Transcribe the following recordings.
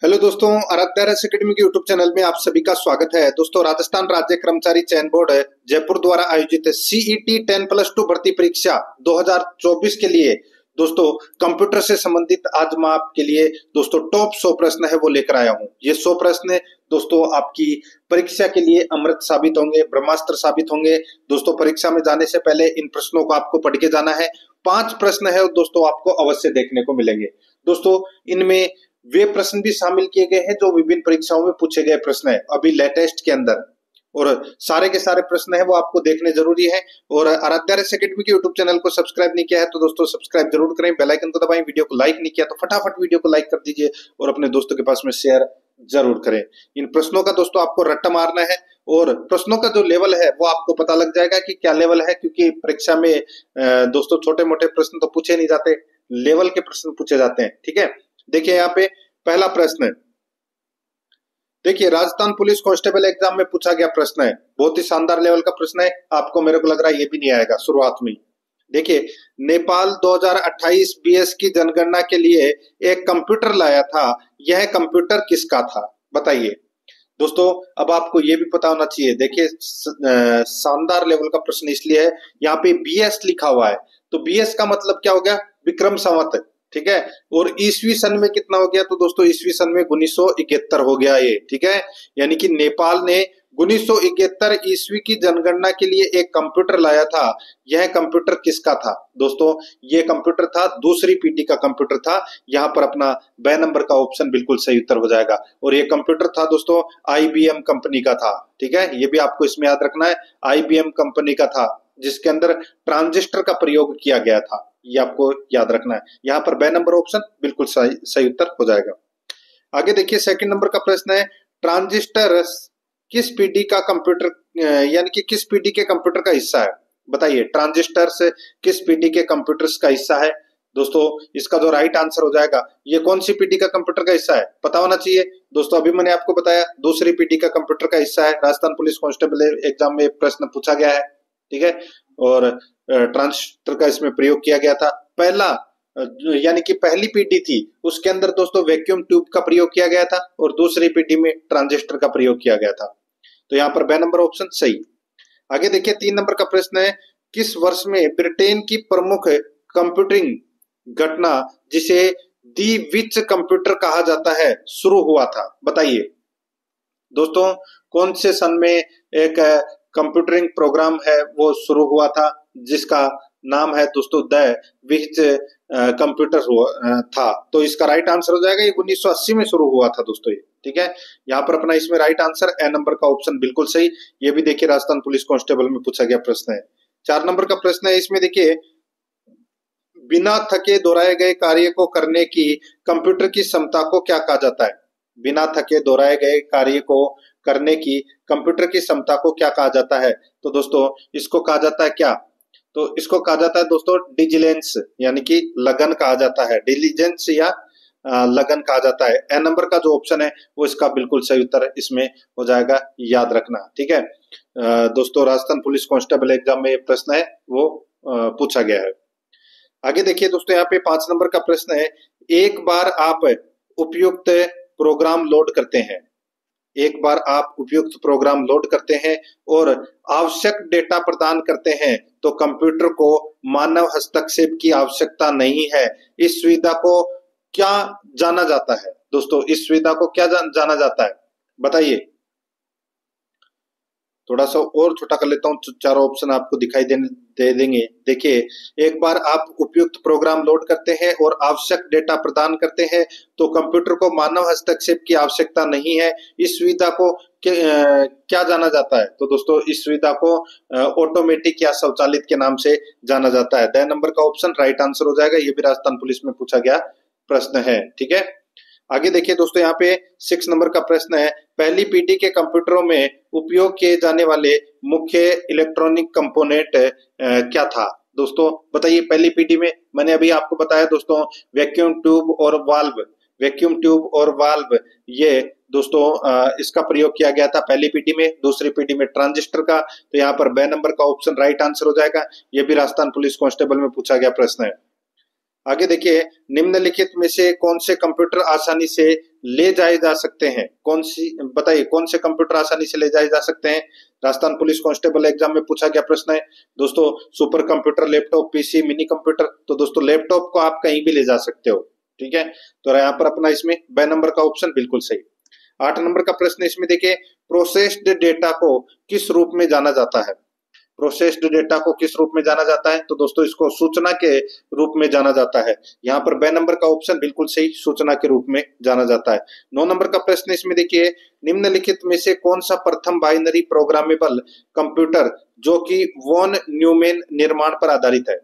Hello दोस्तों, आराध्या रस academy के यूट्यूब चैनल में आप सभी का स्वागत है। दोस्तों, राजस्थान राज्य कर्मचारी चयन बोर्ड जयपुर द्वारा आयोजित सीईटी 10+2 भर्ती परीक्षा 2024 के लिए दोस्तों कंप्यूटर से संबंधित आज मैं आपके लिए दोस्तों टॉप 100 प्रश्न है वो लेकर आया हूं। ये 100 प्रश्न दोस्तों आपकी परीक्षा के लिए अमृत साबित होंगे, ब्रह्मास्त्र साबित होंगे। दोस्तों, परीक्षा में जाने से पहले इन प्रश्नों को आपको पढ़ के जाना है। 5 प्रश्न है दोस्तों आपको अवश्य देखने को मिलेंगे। दोस्तों, इनमें वे प्रश्न भी शामिल किए गए हैं जो विभिन्न परीक्षाओं में पूछे गए प्रश्न है अभी लेटेस्ट के अंदर, और सारे के सारे प्रश्न है वो आपको देखने जरूरी है। और आराध्या रस अकेडमी के यूट्यूब चैनल को सब्सक्राइब नहीं किया है तो दोस्तों सब्सक्राइब जरूर करें, बेल आइकन को दबाएं। वीडियो को लाइक नहीं किया तो फटाफट वीडियो को लाइक कर दीजिए और अपने दोस्तों के पास में शेयर जरूर करें। इन प्रश्नों का दोस्तों आपको रट्टा मारना है और प्रश्नों का जो लेवल है वो आपको पता लग जाएगा कि क्या लेवल है, क्योंकि परीक्षा में दोस्तों छोटे मोटे प्रश्न तो पूछे नहीं जाते, लेवल के प्रश्न पूछे जाते हैं। ठीक है, देखिए यहाँ पे पहला प्रश्न है। देखिए, राजस्थान पुलिस कांस्टेबल एग्जाम में पूछा गया प्रश्न है, बहुत ही शानदार लेवल का प्रश्न है। आपको मेरे को लग रहा है ये भी नहीं आएगा शुरुआत में। देखिए, नेपाल 2028 बीएस की जनगणना के लिए एक कंप्यूटर लाया था, यह कंप्यूटर किसका था बताइए। दोस्तों, अब आपको ये भी पता होना चाहिए। देखिए, शानदार लेवल का प्रश्न इसलिए है, यहाँ पे बीएस लिखा हुआ है तो बीएस का मतलब क्या हो गया, विक्रम संवत। ठीक है, और ईस्वी सन में कितना हो गया, तो दोस्तों ईस्वी सन में 1971 हो गया ये। ठीक है, यानी कि नेपाल ने 1971 ईस्वी की जनगणना के लिए एक कंप्यूटर लाया था। यह कंप्यूटर किसका था दोस्तों, ये कंप्यूटर था दूसरी पीढ़ी का कंप्यूटर था। यहाँ पर अपना ब नंबर का ऑप्शन बिल्कुल सही उत्तर हो जाएगा। और ये कंप्यूटर था दोस्तों आईबीएम कंपनी का था। ठीक है, ये भी आपको इसमें याद रखना है, आईबीएम कंपनी का था जिसके अंदर ट्रांजिस्टर का प्रयोग किया गया था, ये आपको याद रखना है। यहाँ पर ब नंबर ऑप्शन बिल्कुल सही उत्तर हो जाएगा। आगे देखिए, सेकंड नंबर का प्रश्न है, ट्रांजिस्टर किस पीढ़ी का कंप्यूटर यानी कि किस पीढ़ी के कंप्यूटर का हिस्सा है बताइए। ट्रांजिस्टर से किस पीढ़ी के कंप्यूटर्स का हिस्सा है दोस्तों, इसका जो राइट आंसर हो जाएगा, ये कौन सी पीढ़ी का कंप्यूटर का हिस्सा है पता होना चाहिए। दोस्तों, अभी मैंने आपको बताया दूसरी पीढ़ी का कंप्यूटर का हिस्सा है। राजस्थान पुलिस कांस्टेबल एग्जाम में प्रश्न पूछा गया है। ठीक है, और ट्रांजिस्टर का इसमें प्रयोग किया गया था। पहला यानी कि पहली पीढ़ी थी उसके अंदर दोस्तों वैक्यूम ट्यूब का प्रयोग किया गया था और दूसरी पीढ़ी में ट्रांजिस्टर का प्रयोग किया गया था। तो यहाँ पर ब नंबर ऑप्शन सही। आगे देखिए, 3 नंबर का प्रश्न है, किस वर्ष में ब्रिटेन की प्रमुख कंप्यूटिंग घटना जिसे दी विच कंप्यूटर कहा जाता है शुरू हुआ था बताइए। दोस्तों, कौन से सन में एक कंप्यूटरिंग प्रोग्राम है वो शुरू हुआ था जिसका नाम है दोस्तों द विच कंप्यूटर था। तो इसका राइट आंसर हो जाएगा, ये 1980 में शुरू हुआ था दोस्तों ये। ठीक है, यहाँ पर अपना इसमें राइट आंसर ए नंबर का ऑप्शन बिल्कुल सही। ये भी देखिए राजस्थान पुलिस कांस्टेबल में पूछा गया प्रश्न है। 4 नंबर का प्रश्न है, इसमें देखिए, बिना थके दोहराए गए कार्य को करने की कंप्यूटर की क्षमता को क्या कहा जाता है। बिना थके दोहराए गए कार्य को करने की कंप्यूटर की क्षमता को क्या कहा जाता है, तो दोस्तों इसको कहा जाता है क्या, तो इसको कहा जाता है दोस्तों डिलिजेंस, यानी कि लगन कहा जाता है। डिलिजेंस या लगन कहा जाता है। ए नंबर का जो ऑप्शन है वो इसका बिल्कुल सही उत्तर इसमें हो जाएगा, याद रखना। ठीक है दोस्तों, राजस्थान पुलिस कांस्टेबल एग्जाम में ये प्रश्न है वो पूछा गया है। आगे देखिए दोस्तों, यहाँ पे 5 नंबर का प्रश्न है, एक बार आप उपयुक्त प्रोग्राम लोड करते हैं, एक बार आप उपयुक्त प्रोग्राम लोड करते हैं और आवश्यक डेटा प्रदान करते हैं तो कंप्यूटर को मानव हस्तक्षेप की आवश्यकता नहीं है। इस सुविधा को क्या जाना जाता है दोस्तों, इस सुविधा को क्या जाना जाता है बताइए। थोड़ा सा और छोटा कर लेता हूं, चारों ऑप्शन आपको दिखाई दे देंगे। देखिए, एक बार आप उपयुक्त प्रोग्राम लोड करते हैं और आवश्यक डेटा प्रदान करते हैं तो कंप्यूटर को मानव हस्तक्षेप की आवश्यकता नहीं है। इस सुविधा को क्या जाना जाता है, तो दोस्तों इस सुविधा को ऑटोमेटिक या स्वचालित के नाम से जाना जाता है। द नंबर का ऑप्शन राइट आंसर हो जाएगा, ये भी राजस्थान पुलिस में पूछा गया प्रश्न है। ठीक है, आगे देखिए दोस्तों, यहाँ पे 6 नंबर का प्रश्न है, पहली पीढ़ी के कंप्यूटरों में उपयोग किए जाने वाले मुख्य इलेक्ट्रॉनिक कंपोनेंट क्या था दोस्तों बताइए। पहली पीढ़ी में मैंने अभी आपको बताया दोस्तों वैक्यूम ट्यूब और वाल्व, वैक्यूम ट्यूब और वाल्व ये दोस्तों इसका प्रयोग किया गया था पहली पीढ़ी में। दूसरी पीढ़ी में ट्रांजिस्टर का, तो यहाँ पर ब नंबर का ऑप्शन राइट आंसर हो जाएगा। ये भी राजस्थान पुलिस कांस्टेबल में पूछा गया प्रश्न है। आगे देखिए, निम्नलिखित में से कौन से कंप्यूटर आसानी से ले जाए जा सकते हैं? कौन सी बताइए, कौन से कंप्यूटर आसानी से ले जाए जा सकते हैं? राजस्थान पुलिस कांस्टेबल एग्जाम में पूछा गया प्रश्न है दोस्तों। Super computer, laptop, PC, mini computer. तो दोस्तों लैपटॉप को आप कहीं भी ले जा सकते हो, ठीक है। तो यहाँ पर अपना इसमें ब नंबर का ऑप्शन बिल्कुल सही। 8 नंबर का प्रश्न इसमें देखिए, प्रोसेस्ड डेटा को किस रूप में जाना जाता है? प्रोसेस्ड डेटा को किस रूप में जाना जाता है? तो दोस्तों इसको सूचना के रूप में जाना जाता है। यहाँ पर ब नंबर का ऑप्शन बिल्कुल सही, सूचना के रूप में जाना जाता है। 9 नंबर का प्रश्न इसमें देखिए, निम्नलिखित में से कौन सा प्रथम बाइनरी प्रोग्रामेबल कंप्यूटर जो कि वॉन न्यूमैन निर्माण पर आधारित है?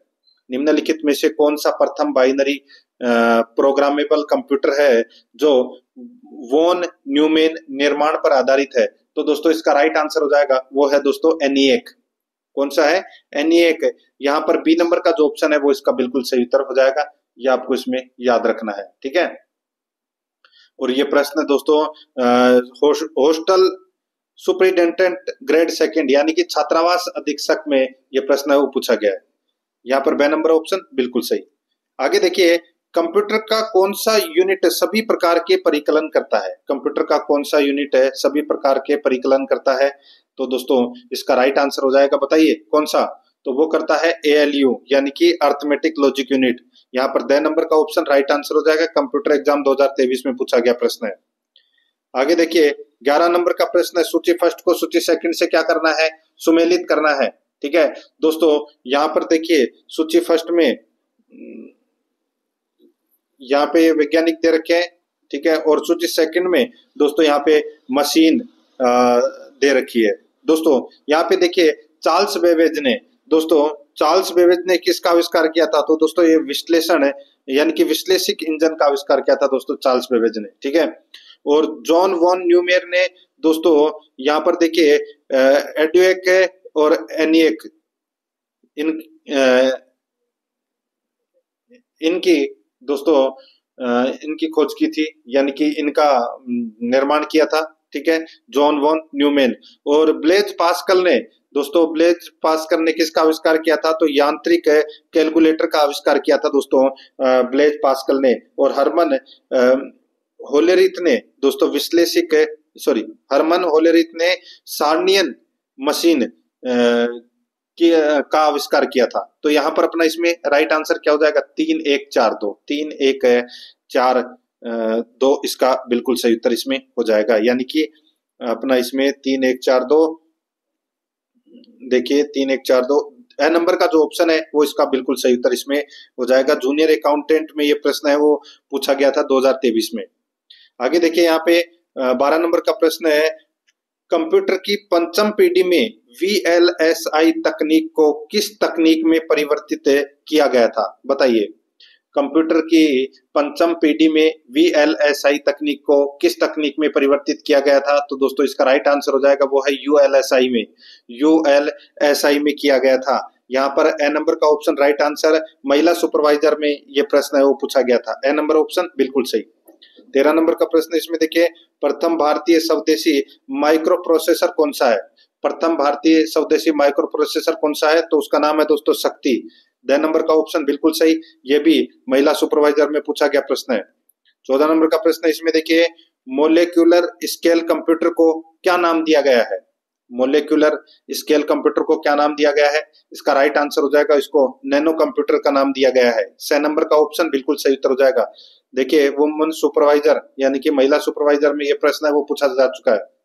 निम्नलिखित में से कौन सा प्रथम बाइनरी प्रोग्रामेबल कंप्यूटर है जो वॉन न्यूमैन निर्माण पर आधारित है? तो दोस्तों इसका राइट आंसर हो जाएगा वो है दोस्तों ENIAC। कौन सा है? ENIAC। यहाँ पर बी नंबर का जो ऑप्शन है वो इसका बिल्कुल सही उत्तर हो जाएगा, ये आपको इसमें याद रखना है, ठीक है। और ये प्रश्न दोस्तों हॉस्टल सुपरिटेंडेंट ग्रेड सेकंड यानी कि छात्रावास अधीक्षक में ये प्रश्न है वो पूछा गया है। यहाँ पर ब नंबर ऑप्शन बिल्कुल सही। आगे देखिए, कंप्यूटर का कौन सा यूनिट सभी प्रकार के परिकलन करता है? कंप्यूटर का कौन सा यूनिट है सभी प्रकार के परिकलन करता है? तो दोस्तों इसका राइट आंसर हो जाएगा, बताइए कौन सा? तो वो करता है ALU यानी कि अर्थमेटिक लॉजिक यूनिट। यहाँ पर द नंबर का ऑप्शन राइट आंसर हो जाएगा, कंप्यूटर एग्जाम 2023 में पूछा गया प्रश्न है। आगे देखिए 11 नंबर का प्रश्न है, सूची फर्स्ट को सूची सेकंड से क्या करना है? सुमेलित करना है, ठीक है दोस्तों। यहाँ पर देखिए सूची फर्स्ट में यहाँ पे वैज्ञानिक दे रखे हैं, ठीक है, और सूची सेकंड में दोस्तों यहाँ पे मशीन दे रखी है। दोस्तों यहाँ पे देखिए चार्ल्स बेबेज ने, दोस्तों चार्ल्स बेबेज ने किसका आविष्कार किया था? तो दोस्तों ये विश्लेषण है यानी कि विश्लेषिक इंजन का आविष्कार किया था दोस्तों चार्ल्स बेबेज ने, ठीक है। और जॉन वॉन न्यूमेर ने दोस्तों यहाँ पर देखिए EDUAC और ENIAC इनकी दोस्तों इनकी खोज की थी यानी कि इनका निर्माण किया था, ठीक है, जॉन वॉन न्यूमैन। और ब्लेज पास्कल ने दोस्तों, ब्लेज पास्कल ने किसका आविष्कार किया था? तो यांत्रिक कैलकुलेटर का आविष्कार किया था दोस्तों ब्लेज पास्कल ने। और हरमन होलेरिथ ने सार्नियन मशीन का आविष्कार किया था। तो यहाँ पर अपना इसमें राइट आंसर क्या हो जाएगा? 3 1 4 2 3 1 4 2 इसका बिल्कुल सही उत्तर इसमें हो जाएगा, यानी कि अपना इसमें 3 1 4 2 देखिए 3 1 4 2 ए नंबर का जो ऑप्शन है वो इसका बिल्कुल सही उत्तर इसमें हो जाएगा। जूनियर अकाउंटेंट में ये प्रश्न है वो पूछा गया था 2023 में। आगे देखिए यहाँ पे 12 नंबर का प्रश्न है, कंप्यूटर की पंचम पीढ़ी में VLSI तकनीक को किस तकनीक में परिवर्तित किया गया था? बताइए, कंप्यूटर की पंचम पीढ़ी में VLSI तकनीक को किस तकनीक में परिवर्तित किया गया था? तो दोस्तों इसका राइट आंसर हो जाएगा वो है ULSI में किया गया था। यहाँ पर ए नंबर का ऑप्शन राइट आंसर, महिला सुपरवाइजर में ये प्रश्न है वो पूछा गया था, ए नंबर ऑप्शन बिल्कुल सही। 13 नंबर का प्रश्न इसमें देखिए, प्रथम भारतीय स्वदेशी माइक्रो प्रोसेसर कौन सा है? प्रथम भारतीय स्वदेशी माइक्रो प्रोसेसर कौन सा है? तो उसका नाम है दोस्तों शक्ति। द नंबर का ऑप्शन बिल्कुल सही, ये भी महिला सुपरवाइजर में पूछा गया प्रश्न है। 14 नंबर का प्रश्न इसमें देखिए, मोलेक्युलर स्केल कंप्यूटर को क्या नाम दिया गया है? मोलेक्युलर स्केल कंप्यूटर को क्या नाम दिया गया है? इसका राइट आंसर हो जाएगा, इसको नैनो कंप्यूटर का नाम दिया गया है। 6 नंबर का ऑप्शन बिल्कुल सही उत्तर हो जाएगा। देखिए वुमन सुपरवाइजर यानी कि महिला सुपरवाइजर में ये प्रश्न है वो पूछा जा चुका है।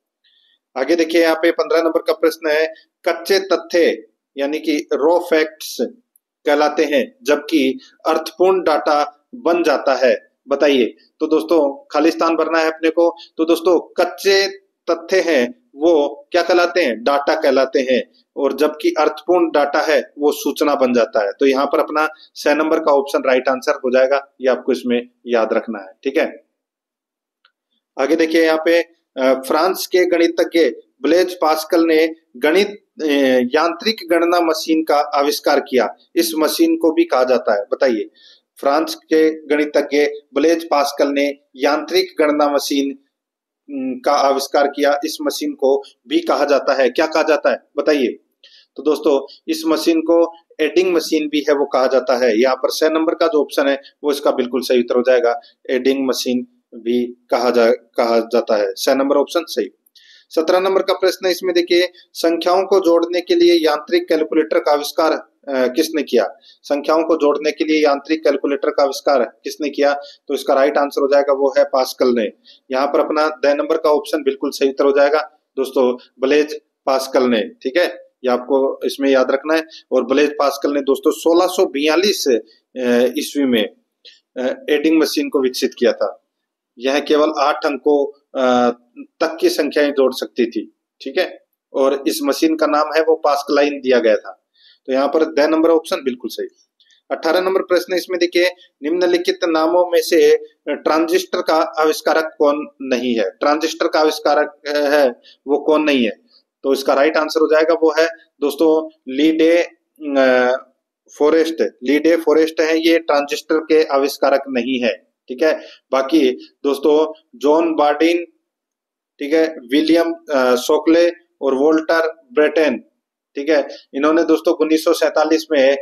आगे देखिए यहाँ पे 15 नंबर का प्रश्न है, कच्चे तथ्य यानी कि रॉ फैक्ट्स कहलाते हैं जबकि अर्थपूर्ण डाटा बन जाता है, बताइए। तो दोस्तों खालिस्तान भरना है अपने को। तो दोस्तों कच्चे तथ्य हैं वो क्या कहलाते हैं? डाटा कहलाते हैं, और जबकि अर्थपूर्ण डाटा है वो सूचना बन जाता है। तो यहाँ पर अपना 6 नंबर का ऑप्शन राइट आंसर हो जाएगा, ये आपको इसमें याद रखना है, ठीक है। आगे देखिए यहाँ पे फ्रांस के गणितज्ञ ब्लेज पास्कल ने गणित यांत्रिक गणना मशीन का आविष्कार किया, इस मशीन को भी कहा जाता है, बताइए। फ्रांस के गणितज्ञ ब्लेज पास्कल ने यांत्रिक गणना मशीन का आविष्कार किया, इस मशीन को भी कहा जाता है, क्या कहा जाता है बताइए। तो दोस्तों इस मशीन को एडिंग मशीन भी है वो कहा जाता है। यहाँ पर 6 नंबर का जो ऑप्शन है वो इसका बिल्कुल सही उत्तर हो जाएगा, एडिंग मशीन भी कहा जाता है। 6 नंबर ऑप्शन सही। 17 नंबर का प्रश्न है, इसमें देखिए संख्याओं को जोड़ने के लिए यांत्रिक कैलकुलेटर का आविष्कार किसने किया? संख्याओं को जोड़ने के लिए यांत्रिक कैलकुलेटर का आविष्कार किसने किया? तो इसका राइट आंसर हो जाएगा वो है पास्कल ने। यहाँ पर अपना 10 नंबर का ऑप्शन बिल्कुल सही उत्तर हो जाएगा दोस्तों, ब्लेज पास्कल ने। ठीक है, ये आपको इसमें याद रखना है। और ब्लेज पास्कल ने दोस्तों 1642 ईस्वी में एडिंग मशीन को विकसित किया था। यह केवल 8 अंकों तक की संख्याएं जोड़ सकती थी। ठीक है, और इस मशीन का नाम है वो पास्कलाइन दिया गया था। तो यहाँ पर 10 नंबर ऑप्शन बिल्कुल सही। 18 नंबर प्रश्न, इसमें देखिए निम्नलिखित नामों में से ट्रांजिस्टर का आविष्कारक कौन नहीं है? ट्रांजिस्टर का आविष्कारक है वो कौन नहीं है? तो इसका राइट आंसर हो जाएगा वो है दोस्तों लीडे फॉरेस्ट है, ये ट्रांजिस्टर के आविष्कारक नहीं है। ठीक है, बाकी दोस्तों जॉन बार्डिन, ठीक है, विलियम शोकले और वोल्टर ब्रेटेन, ठीक है, इन्होंने दोस्तों 1947 में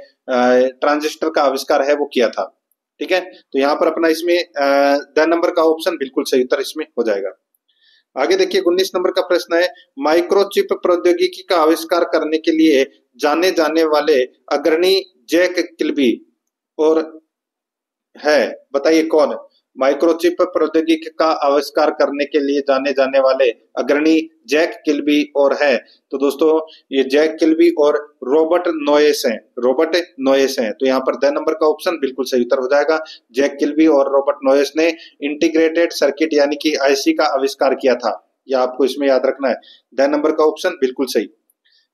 ट्रांजिस्टर का आविष्कार है वो किया था। ठीक है, तो यहाँ पर अपना इसमें 10 नंबर का ऑप्शन बिल्कुल सही उत्तर इसमें हो जाएगा। आगे देखिए 19 नंबर का प्रश्न है, माइक्रोचिप प्रौद्योगिकी का आविष्कार करने के लिए जाने जाने वाले अग्रणी जैक किल्बी और है, बताइए कौन? माइक्रोचिप प्रौद्योगिकी का आविष्कार करने के लिए जाने जाने वाले अग्रणी जैक किल्बी और है। तो दोस्तों ये जैक किल्बी और रॉबर्ट नोयस हैं। तो यहाँ पर 10 नंबर का ऑप्शन बिल्कुल सही उत्तर हो जाएगा। जैक किल्बी और रॉबर्ट नोयस ने इंटीग्रेटेड सर्किट यानी कि आईसी का आविष्कार किया था। यह आपको इसमें याद रखना है। 10 नंबर का ऑप्शन बिल्कुल सही।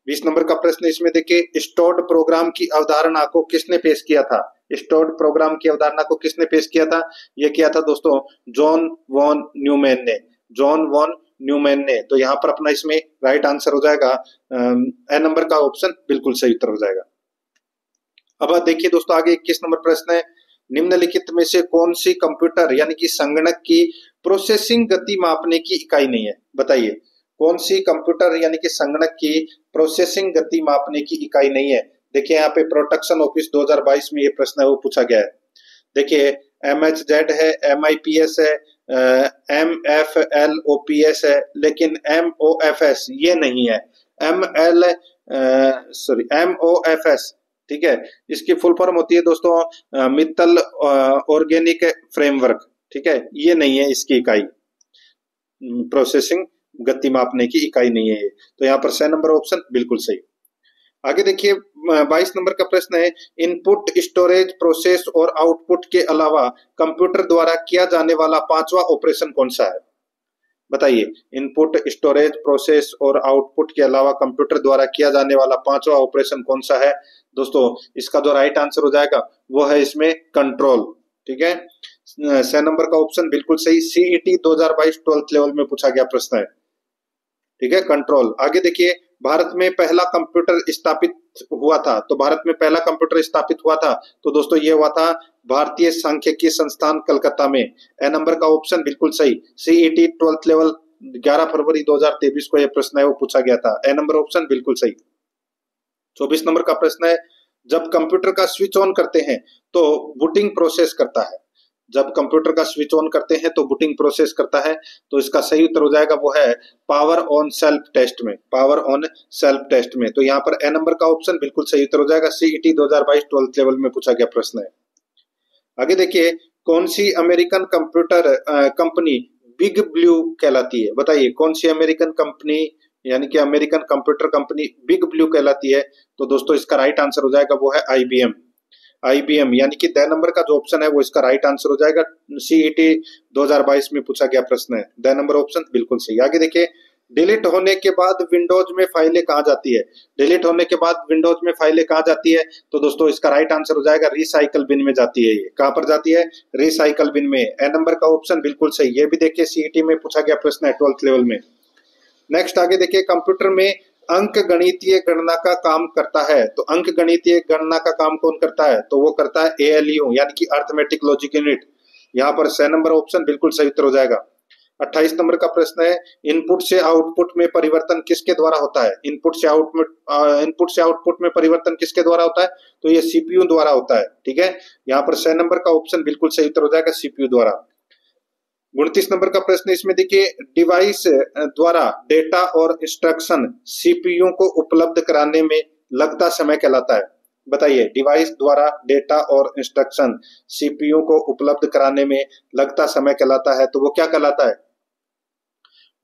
20 नंबर का प्रश्न, इसमें देखिए स्टोर्ड प्रोग्राम की अवधारणा को किसने पेश किया था? स्टोर्ड प्रोग्राम की अवधारणा को किसने पेश किया था? यह किया था दोस्तों जॉन वॉन न्यूमैन ने। तो यहाँ पर अपना इसमें राइट आंसर हो जाएगा ए नंबर का ऑप्शन बिल्कुल सही उत्तर हो जाएगा। अब देखिए दोस्तों आगे 21 नंबर प्रश्न है, निम्नलिखित में से कौन सी कंप्यूटर यानी कि संगणक की प्रोसेसिंग गति मापने की इकाई नहीं है? बताइए कौन सी कंप्यूटर यानी कि संगणक की प्रोसेसिंग गति मापने की इकाई नहीं है? देखिए यहाँ पे प्रोटेक्शन ऑफिस 2022 में ये प्रश्न है वो पूछा गया है। देखिए MHZ है, MIPS है, MFLOPS है, लेकिन MOFS ये नहीं है। MOFS, ठीक है, इसकी फुल फॉर्म होती है दोस्तों मित्तल ऑर्गेनिक फ्रेमवर्क। ठीक है, ये नहीं है इसकी इकाई, प्रोसेसिंग गति मापने की इकाई नहीं है ये। तो यहाँ पर 6 नंबर ऑप्शन बिल्कुल सही। आगे देखिए 22 नंबर का प्रश्न है, इनपुट स्टोरेज प्रोसेस और आउटपुट के अलावा कंप्यूटर द्वारा किया जाने वाला 5वां ऑपरेशन कौन सा है? बताइए इनपुट स्टोरेज प्रोसेस और आउटपुट के अलावा कंप्यूटर द्वारा किया जाने वाला 5वां ऑपरेशन कौन सा है? दोस्तों इसका जो राइट आंसर हो जाएगा वो है इसमें कंट्रोल। ठीक है, 6 नंबर का ऑप्शन बिल्कुल सही। CET 2022 12th लेवल में पूछा गया प्रश्न है। ठीक है, कंट्रोल। आगे देखिए भारत में पहला कंप्यूटर स्थापित हुआ था, तो भारत में पहला कंप्यूटर स्थापित हुआ था तो दोस्तों ये हुआ था भारतीय सांख्यिकी संस्थान कलकत्ता में। ए नंबर का ऑप्शन बिल्कुल सही। CET 12th लेवल 11 फरवरी 2023 को यह प्रश्न है वो पूछा गया था। ए नंबर ऑप्शन बिल्कुल सही। 24 नंबर का प्रश्न है, जब कंप्यूटर का स्विच ऑन करते हैं तो बूटिंग प्रोसेस करता है। जब कंप्यूटर का स्विच ऑन करते हैं तो बूटिंग प्रोसेस करता है। तो इसका सही उत्तर हो जाएगा वो है पावर ऑन सेल्फ टेस्ट में। तो यहाँ पर ए नंबर का ऑप्शन बिल्कुल सही उत्तर हो जाएगा। CET 2022 12th लेवल में पूछा गया प्रश्न है। आगे देखिए कौन सी American computer company big blue कहलाती है? बताइए कौन सी अमेरिकन कंपनी यानी कि American computer company big blue कहलाती है? तो दोस्तों इसका राइट आंसर हो जाएगा वो है IBM, यानी कि 10 नंबर का जो ऑप्शन है वो इसका राइट आंसर हो जाएगा। CET 2022 में पूछा गया प्रश्न है। 10 नंबर ऑप्शन बिल्कुल सही। आगे देखिए डिलीट होने के बाद विंडोज में फाइलें कहाँ जाती है? डिलीट होने के बाद विंडोज में फाइलें कहाँ जाती है? तो दोस्तों इसका राइट आंसर हो जाएगा रिसाइकल बिन में जाती है। ये कहाँ पर जाती है? रिसाइकल बिन में। ए नंबर का ऑप्शन बिल्कुल सही। ये भी देखिए CET में पूछा गया प्रश्न है 12th लेवल में। नेक्स्ट आगे देखिए कंप्यूटर में अंक गणितीय गणना का काम करता है, तो अंक गणितीय गणना का काम कौन करता है? तो वो करता है ALU यानी कि अर्थमेटिक लॉजिक यूनिट। यहाँ पर 6 नंबर ऑप्शन बिल्कुल सही उत्तर हो जाएगा। 28 नंबर का प्रश्न है, इनपुट से आउटपुट में परिवर्तन किसके द्वारा होता है? इनपुट से आउटपुट में परिवर्तन किसके द्वारा होता है? तो ये CPU द्वारा होता है। ठीक है, यहाँ पर 6 नंबर का ऑप्शन बिल्कुल सही उत्तर हो जाएगा CPU द्वारा। 29 नंबर का प्रश्न इसमें देखिए, डिवाइस द्वारा डेटा और इंस्ट्रक्शन सीपीयू को उपलब्ध कराने में लगता समय कहलाता है। बताइए, डिवाइस द्वारा डेटा और इंस्ट्रक्शन सीपीयू को उपलब्ध कराने में लगता समय कहलाता है, तो वो क्या कहलाता है?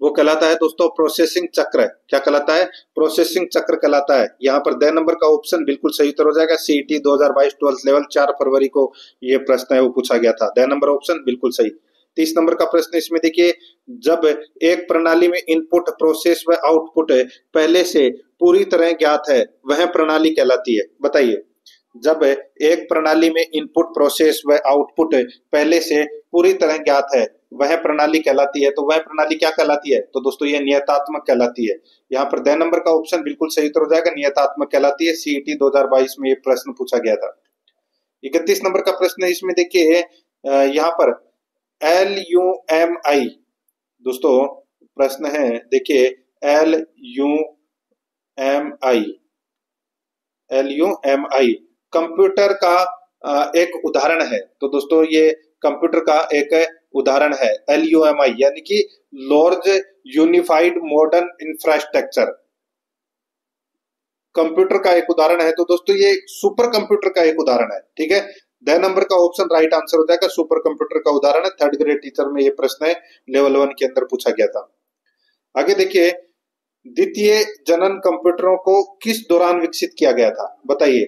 वो कहलाता है दोस्तों प्रोसेसिंग चक्र। क्या कहलाता है? प्रोसेसिंग चक्र कहलाता है। यहाँ पर द नंबर का ऑप्शन बिल्कुल सही उत्तर हो जाएगा। सीईटी 2022 12th लेवल 4 फरवरी को ये प्रश्न है वो पूछा गया था। द नंबर ऑप्शन बिल्कुल सही। 30 नंबर का प्रश्न इसमें देखिए, जब एक प्रणाली में इनपुट, प्रोसेस व आउटपुट पहले से पूरी तरह ज्ञात है, वह प्रणाली कहलाती है। बताइए, जब एक प्रणाली में इनपुट, प्रोसेस व आउटपुट पहले से पूरी तरह ज्ञात है, वह प्रणाली कहलाती है। तो वह प्रणाली क्या कहलाती है? तो दोस्तों ये नियतात्मक कहलाती है। यहाँ पर द नंबर का ऑप्शन बिल्कुल सही उत्तर हो जाएगा, नियतात्मक कहलाती है। सीईटी 2022 में ये प्रश्न पूछा गया था। 31 नंबर का प्रश्न है इसमें देखिए, यहाँ पर LUMI दोस्तों प्रश्न है देखिए, LUMI कंप्यूटर का एक उदाहरण है। तो दोस्तों ये कंप्यूटर का एक उदाहरण है LUMI, यानी कि large unified modern infrastructure. Computer का एक उदाहरण है, तो दोस्तों ये सुपर कंप्यूटर का एक उदाहरण है। ठीक है, द नंबर का ऑप्शन राइट आंसर हो जाएगा, सुपर कंप्यूटर का उदाहरण है। 3rd ग्रेड टीचर में ये प्रश्न है, लेवल 1 के अंदर पूछा गया था। आगे देखिए, द्वितीय जनन कंप्यूटरों को किस दौरान विकसित किया गया था? बताइए,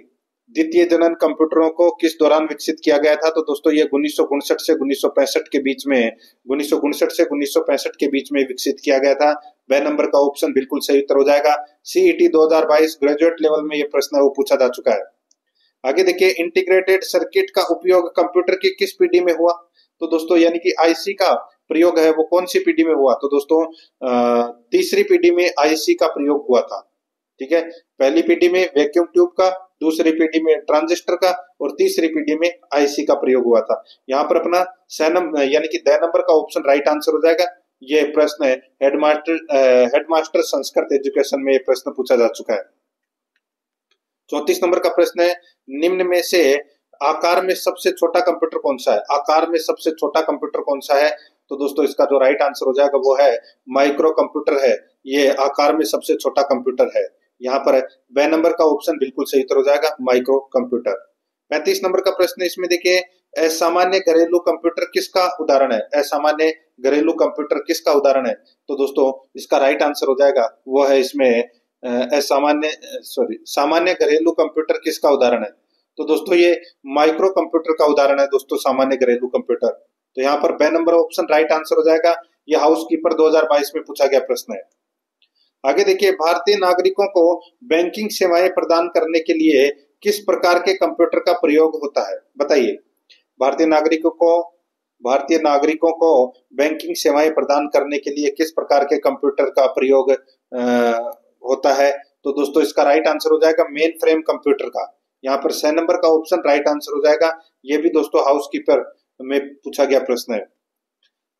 द्वितीय जनन कंप्यूटरों को किस दौरान विकसित किया गया था? तो दोस्तों ये 1959 से 1965 के बीच में, 1959 से 1965 के बीच में विकसित किया गया था। वह नंबर का ऑप्शन बिल्कुल सही उत्तर हो जाएगा। सीईटी 2022 ग्रेजुएट लेवल में ये प्रश्न है वो पूछा जा चुका है। आगे देखिए, इंटीग्रेटेड सर्किट का उपयोग कंप्यूटर की किस पीढ़ी में हुआ? तो दोस्तों यानी कि आईसी का प्रयोग है वो कौन सी पीढ़ी में हुआ? तो दोस्तों तीसरी पीढ़ी में आईसी का प्रयोग हुआ था। ठीक है, पहली पीढ़ी में वैक्यूम ट्यूब का, दूसरी पीढ़ी में ट्रांजिस्टर का और तीसरी पीढ़ी में आईसी का प्रयोग हुआ था। यहाँ पर अपना सैनम यानी कि द नंबर का ऑप्शन राइट आंसर हो जाएगा। ये प्रश्न है हेडमास्टर संस्कृत एजुकेशन में ये प्रश्न पूछा जा चुका है। 34 नंबर का प्रश्न है, निम्न में से आकार में सबसे छोटा कंप्यूटर कौन सा है? आकार में सबसे छोटा कंप्यूटर कौन सा है? तो दोस्तों इसका जो राइट आंसर हो जाएगा वो है माइक्रो कंप्यूटर है। ये आकार में सबसे छोटा कंप्यूटर है। यहाँ पर ब नंबर का ऑप्शन बिल्कुल सही उत्तर हो जाएगा, माइक्रो कंप्यूटर। 35 नंबर का प्रश्न इसमें देखिए, असामान्य घरेलू कंप्यूटर किसका उदाहरण है? असामान्य घरेलू कंप्यूटर किसका उदाहरण है? तो दोस्तों इसका राइट आंसर हो जाएगा वो है इसमें सामान्य घरेलू कंप्यूटर किसका उदाहरण है? तो दोस्तों ये माइक्रो कंप्यूटर का उदाहरण है दोस्तों, सामान्य घरेलू कंप्यूटर। तो यहाँ पर ब नंबर ऑप्शन राइट आंसर हो जाएगा। यह हाउसकीपर 2022 में पूछा गया प्रश्न है। आगे देखिए, भारतीय नागरिकों को बैंकिंग सेवाएं प्रदान करने के लिए किस प्रकार के कंप्यूटर का प्रयोग होता है? बताइए, भारतीय नागरिकों को बैंकिंग सेवाएं प्रदान करने के लिए किस प्रकार के कंप्यूटर का प्रयोग होता है? तो दोस्तों इसका राइट आंसर हो जाएगा मेन फ्रेम कंप्यूटर का। यहाँ पर 6 नंबर का ऑप्शन राइट आंसर हो जाएगा। ये भी दोस्तों हाउसकीपर में पूछा गया प्रश्न है।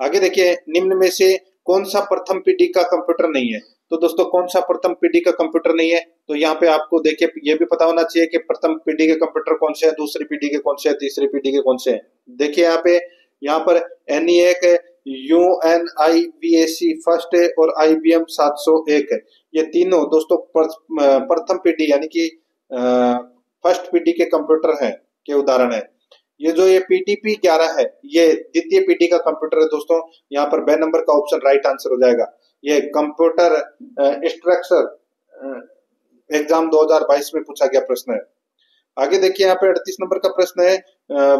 आगे देखिए, निम्न में से कौन सा प्रथम पीढ़ी का कंप्यूटर नहीं है? तो दोस्तों कौन सा प्रथम पीढ़ी का कंप्यूटर नहीं है? तो यहाँ पे आपको देखिए ये भी पता होना चाहिए कि प्रथम पीढ़ी के कंप्यूटर कौन से हैं, दूसरी पीढ़ी के कौन से हैं, तीसरी पीढ़ी के कौन से हैं। देखिए यहाँ पर ENIAC, UNIVAC फर्स्ट और IBM 701 ये तीनों दोस्तों प्रथम पीढ़ी यानी कि फर्स्ट पीढ़ी के कंप्यूटर हैं के उदाहरण है। ये जो ये PDP 11 है ये द्वितीय पीढ़ी का कंप्यूटर है दोस्तों। यहाँ पर ब नंबर का ऑप्शन राइट आंसर हो जाएगा। ये कंप्यूटर स्ट्रक्चर एग्जाम 2022 में पूछा गया प्रश्न है। आगे देखिए, यहाँ पे 38 नंबर का प्रश्न है,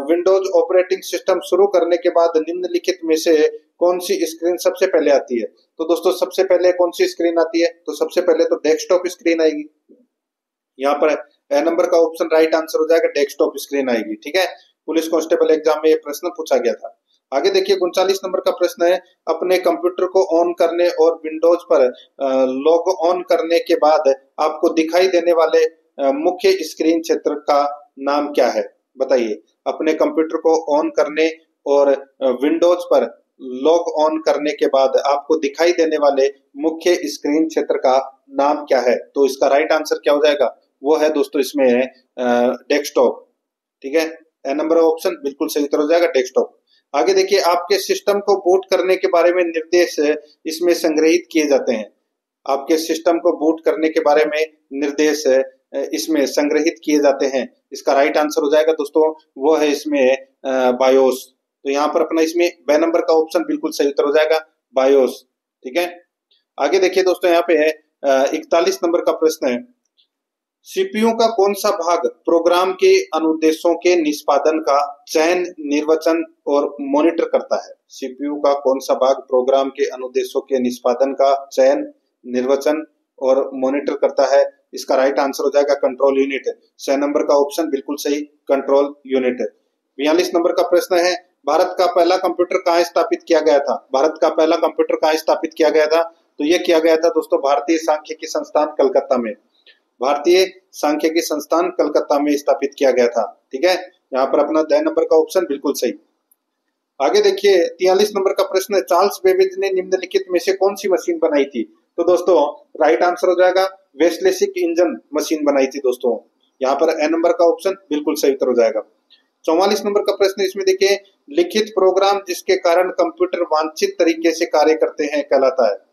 विंडोज ऑपरेटिंग सिस्टम शुरू करने के बाद निम्नलिखित में से कौन सी स्क्रीन सबसे पहले आती है? तो दोस्तों सबसे पहले कौन सी स्क्रीन आती है? तो सबसे पहले तो डेस्कटॉप स्क्रीन आएगी। यहाँ पर ए नंबर का ऑप्शन राइट आंसर हो जाएगा, डेस्कटॉप स्क्रीन आएगी। ठीक है, पुलिस कांस्टेबल एग्जाम में ये प्रश्न पूछा गया था। आगे देखिए, 39 नंबर का प्रश्न है, अपने कंप्यूटर को ऑन करने और विंडोज पर लॉग ऑन करने के बाद आपको दिखाई देने वाले मुख्य स्क्रीन क्षेत्र का नाम क्या है? बताइए, अपने कंप्यूटर को ऑन करने और विंडोज पर लॉग ऑन करने के बाद आपको दिखाई देने वाले मुख्य स्क्रीन क्षेत्र का नाम क्या है? तो इसका राइट आंसर क्या हो जाएगा? वो है दोस्तों इसमें डेस्कटॉप। ठीक है, ए नंबर ऑप्शन बिल्कुल सही उत्तर हो जाएगा, डेस्कटॉप। आगे देखिए, आपके सिस्टम को बूट करने के बारे में निर्देश इसमें संग्रहित किए जाते हैं। आपके सिस्टम को बूट करने के बारे में निर्देश इसमें संग्रहित किए जाते हैं। इसका राइट आंसर हो जाएगा दोस्तों, वो है इसमें बायोस। तो यहाँ पर अपना इसमें ब नंबर का ऑप्शन बिल्कुल सही उत्तर हो जाएगा, बायोस। ठीक है, आगे देखिए दोस्तों, यहाँ पे 41 नंबर का प्रश्न है, सीपीयू का कौन सा भाग प्रोग्राम के अनुदेशों के निष्पादन का चयन, निर्वचन और मॉनिटर करता है? सीपीयू का कौन सा भाग प्रोग्राम के अनुदेशों के निष्पादन का चयन, निर्वचन और मॉनिटर करता है? इसका राइट आंसर हो जाएगा कंट्रोल यूनिट। 6 नंबर का ऑप्शन बिल्कुल सही, कंट्रोल यूनिट। 42 नंबर का प्रश्न है, भारत का पहला कंप्यूटर कहाँ स्थापित किया गया था? भारत का पहला कंप्यूटर कहाँ स्थापित किया गया था? तो ये किया गया था दोस्तों भारतीय सांख्यिकी संस्थान कलकत्ता में। भारतीय सांख्यिकी संस्थान कलकत्ता में स्थापित किया गया था। ठीक है, यहाँ पर अपना द नंबर का ऑप्शन बिल्कुल सही। आगे देखिए 43 नंबर का प्रश्न है, चार्ल्स बेबेज ने निम्नलिखित में से कौन सी मशीन बनाई थी? तो दोस्तों राइट आंसर हो जाएगा वेस्टलेसिक इंजन मशीन बनाई थी दोस्तों। यहाँ पर ए नंबर का ऑप्शन बिल्कुल सही उत्तर हो जाएगा। 44 नंबर का प्रश्न, इसमें देखिए, लिखित प्रोग्राम जिसके कारण कंप्यूटर वांछित तरीके से कार्य करते हैं कहलाता है।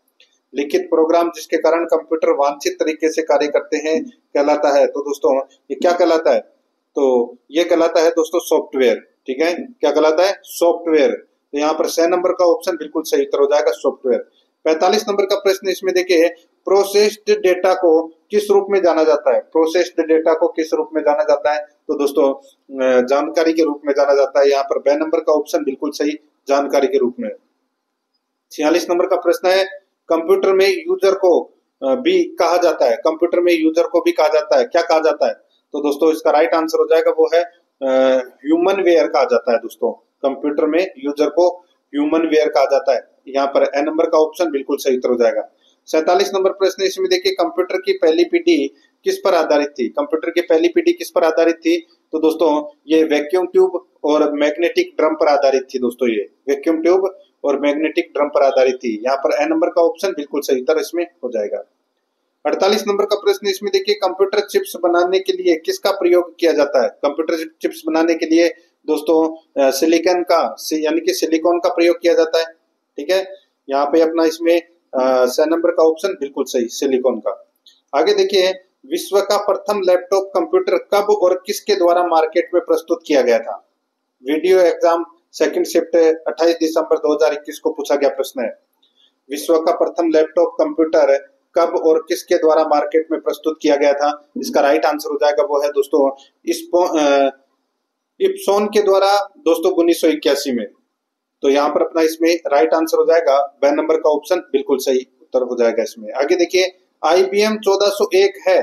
लिखित प्रोग्राम जिसके कारण कंप्यूटर वांछित तरीके से कार्य करते हैं कहलाता है। तो दोस्तों ये क्या कहलाता है? तो ये कहलाता है दोस्तों सॉफ्टवेयर। ठीक है, क्या कहलाता है? सॉफ्टवेयर। तो यहाँ पर 6 नंबर का ऑप्शन बिल्कुल सही उत्तर हो जाएगा, सॉफ्टवेयर। 45 नंबर का प्रश्न, इसमें देखिए, प्रोसेस्ड डेटा को किस रूप में जाना जाता है? प्रोसेस्ड डेटा को किस रूप में जाना जाता है? तो दोस्तों जानकारी के रूप में जाना जाता है। यहाँ पर ब नंबर का ऑप्शन बिल्कुल सही, जानकारी के रूप में। 46 नंबर का प्रश्न है, कंप्यूटर में यूजर को भी कहा जाता है। कंप्यूटर में यूजर को भी कहा जाता है, क्या कहा जाता है? तो दोस्तों इसका राइट आंसर हो जाएगा, वो है ह्यूमन वेयर कहा जाता है दोस्तों। कंप्यूटर में यूजर को ह्यूमन वेयर कहा जाता है। यहाँ पर ए नंबर का ऑप्शन बिल्कुल सही उत्तर हो जाएगा। 47 नंबर प्रश्न, इसमें देखिए, कंप्यूटर की पहली पीढ़ी किस पर आधारित थी? कंप्यूटर की पहली पीढ़ी किस पर आधारित थी? तो दोस्तों ये वैक्यूम ट्यूब और मैग्नेटिक ड्रम पर आधारित थी दोस्तों। ये वैक्यूम ट्यूब और मैग्नेटिक ड्रम पर आधारित थी। यहाँ पर ए नंबर का ऑप्शन बिल्कुल सही उत्तर इसमें हो जाएगा। 48 नंबर का प्रश्न, इसमें देखिए, कंप्यूटर चिप्स बनाने के लिए किसका प्रयोग किया जाता है? कंप्यूटर चिप्स बनाने के लिए दोस्तों सिलिकॉन का यानी कि सिलिकॉन का प्रयोग किया जाता है। ठीक है, यहाँ पे अपना इसमें 6 नंबर का ऑप्शन बिल्कुल सही, सिलिकॉन का। आगे देखिए, विश्व का प्रथम लैपटॉप कंप्यूटर कब और किसके द्वारा मार्केट में प्रस्तुत किया गया था? वीडियो एग्जाम सेकंड शिफ्ट 28 दिसंबर 2021 को पूछा गया प्रश्न है, विश्व का प्रथम लैपटॉप कंप्यूटर कब और किसके द्वारा मार्केट में प्रस्तुत किया गया था? इसका राइट आंसर हो जाएगा, वो है दोस्तों इप्सॉन के द्वारा दोस्तों 1981 में। तो यहाँ पर अपना इसमें राइट आंसर हो जाएगा ब नंबर का ऑप्शन बिल्कुल सही उत्तर हो जाएगा इसमें। आगे देखिए, IBM 1401 है।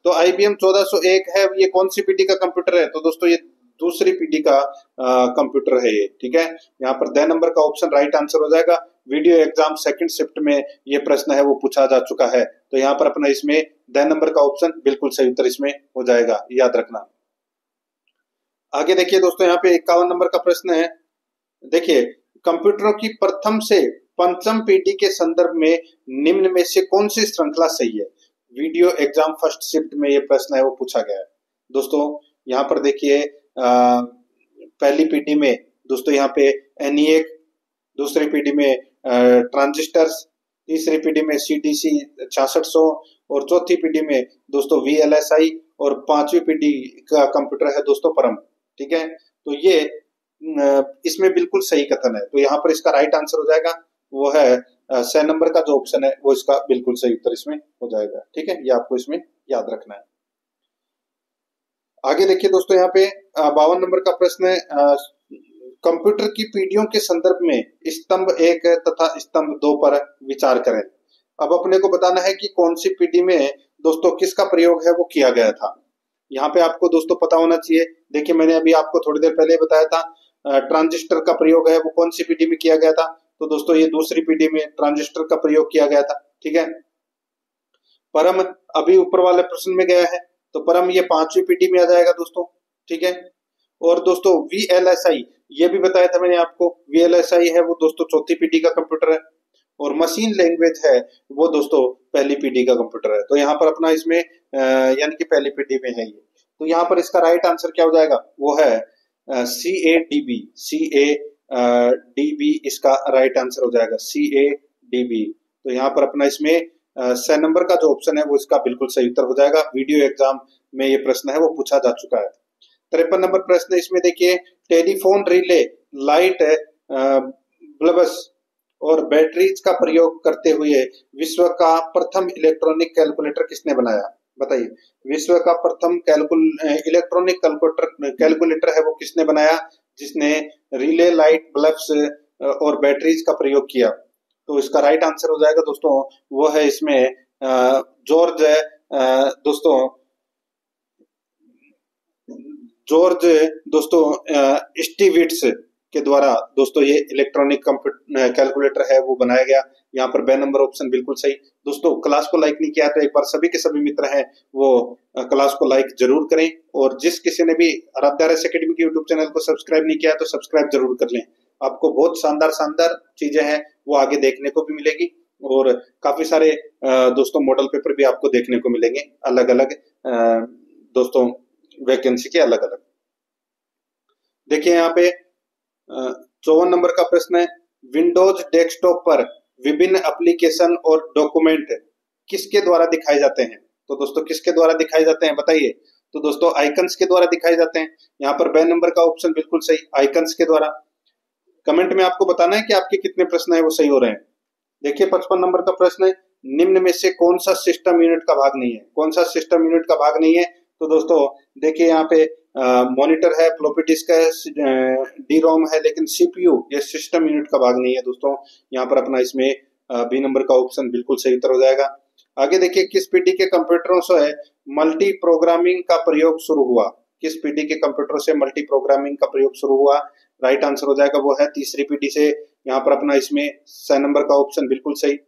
तो IBM 1401 है, ये कौन सी पीढ़ी का कंप्यूटर है? तो दोस्तों ये दूसरी पीढ़ी का कंप्यूटर है ये। ठीक है, यहाँ पर द नंबर का ऑप्शन राइट आंसर हो जाएगा। वीडियो एग्जाम सेकंड शिफ्ट में ये प्रश्न है वो पूछा जा चुका है। तो यहाँ पर अपना इसमें द नंबर का ऑप्शन बिल्कुल सही उत्तर इसमें हो जाएगा, याद रखना। आगे देखिए दोस्तों, यहाँ पे 51 नंबर का प्रश्न है, देखिए, कंप्यूटरों की प्रथम से पंचम पीढ़ी के संदर्भ में निम्न में से कौन सी श्रृंखला सही है? वीडियो एग्जाम फर्स्ट शिफ्ट में ये प्रश्न है वो पूछा गया है दोस्तों। यहाँ पर देखिए, पहली पीढ़ी में दोस्तों यहाँ पे ENIAC, दूसरी पीढ़ी में ट्रांजिस्टर्स, तीसरी पीढ़ी में CDC 6600 और चौथी पीढ़ी में दोस्तों VLSI और पांचवी पीढ़ी का कंप्यूटर है दोस्तों परम। ठीक है, तो ये इसमें बिल्कुल सही कथन है। तो यहाँ पर इसका राइट आंसर हो जाएगा, वो है 6 नंबर का जो ऑप्शन है वो इसका बिल्कुल सही उत्तर इसमें हो जाएगा। ठीक है, ये आपको इसमें याद रखना है। आगे देखिए दोस्तों, यहाँ पे 52 नंबर का प्रश्न है, कंप्यूटर की पीढ़ियों के संदर्भ में स्तंभ 1 तथा स्तंभ 2 पर विचार करें। अब अपने को बताना है कि कौन सी पीढ़ी में दोस्तों किसका प्रयोग है वो किया गया था। यहाँ पे आपको दोस्तों पता होना चाहिए। देखिए, मैंने अभी आपको थोड़ी देर पहले बताया था ट्रांजिस्टर का प्रयोग है वो कौन सी पीढ़ी में किया गया था। तो दोस्तों ये दूसरी पीढ़ी में ट्रांजिस्टर का प्रयोग किया गया था। ठीक है, परम अभी ऊपर वाले प्रश्न में गया है, तो परम ये पांचवी पीढ़ी में आ जाएगा दोस्तों। ठीक है, और दोस्तों VLSI ये भी बताया था मैंने आपको, VLSI है वो दोस्तों चौथी पीढ़ी का कंप्यूटर है, और मशीन लैंग्वेज है वो दोस्तों पहली पीढ़ी का कंप्यूटर है। तो यहाँ पर अपना इसमें यानी कि पहली पीढ़ी में है ये। तो यहाँ पर इसका राइट आंसर क्या हो जाएगा, वो है CADB, डीबी इसका राइट आंसर हो जाएगा, CADB। तो यहाँ पर अपना इसमें 6 नंबर का जो ऑप्शन है वो इसका बिल्कुल सही उत्तर हो जाएगा। वीडियो एग्जाम में ये प्रश्न है वो पूछा जा चुका है। 53 नंबर प्रश्न इसमें देखिए, टेलीफोन रिले लाइट बल्ब्स और बैटरीज का प्रयोग करते हुए विश्व का प्रथम इलेक्ट्रॉनिक कैलकुलेटर किसने बनाया? बताइए, विश्व का प्रथम इलेक्ट्रॉनिक कैलकुलेटर है वो किसने बनाया, जिसने रिले लाइट बल्ब्स और बैटरीज का प्रयोग किया? तो इसका राइट आंसर हो जाएगा दोस्तों, वो है इसमें जॉर्ज दोस्तों स्टीविट्स के द्वारा दोस्तों ये इलेक्ट्रॉनिक कैलकुलेटर है वो बनाया गया। यहाँ पर बे नंबर ऑप्शन बिल्कुल सही। दोस्तों क्लास को लाइक नहीं किया तो एक बार सभी के सभी मित्र हैं वो क्लास को लाइक जरूर करें, और जिस किसी ने भी आराध्या RS एकेडमी के यूट्यूब चैनल को सब्सक्राइब नहीं किया तो सब्सक्राइब जरूर कर लें। आपको बहुत शानदार शानदार चीजें हैं वो आगे देखने को भी मिलेगी, और काफी सारे दोस्तों मॉडल पेपर भी आपको देखने को मिलेंगे अलग अलग दोस्तों वैकेंसी के अलग अलग। देखिए यहाँ पे 54 नंबर का प्रश्न है, विंडोज डेस्कटॉप पर विभिन्न एप्लीकेशन और डॉक्यूमेंट किसके द्वारा दिखाए जाते हैं? तो दोस्तों किसके द्वारा दिखाए जाते हैं बताइए? तो दोस्तों आइकन्स के द्वारा दिखाए जाते हैं। यहाँ पर बे नंबर का ऑप्शन बिल्कुल सही, आइकन्स के द्वारा। कमेंट में आपको बताना है कि आपके कितने प्रश्न है वो सही हो रहे हैं। देखिए 55 नंबर का प्रश्न है, निम्न में से कौन सा सिस्टम यूनिट का भाग नहीं है? कौन सा सिस्टम यूनिट का भाग नहीं है? तो दोस्तों देखिए यहाँ पे मॉनिटर है, फ्लॉपी डिस्क है, डी-रोम है, लेकिन CPU ये सिस्टम यूनिट का भाग नहीं है दोस्तों। यहाँ पर अपना इसमें बी नंबर का ऑप्शन बिल्कुल सही उत्तर हो जाएगा। आगे देखिए, किस पीढ़ी के कंप्यूटरों से मल्टी प्रोग्रामिंग का प्रयोग शुरू हुआ? किस पीढ़ी के कंप्यूटरों से मल्टी प्रोग्रामिंग का प्रयोग शुरू हुआ? राइट आंसर हो जाएगा वो है तीसरी पीढ़ी से। यहाँ पर अपना इसमें 6 नंबर का ऑप्शन बिल्कुल सही।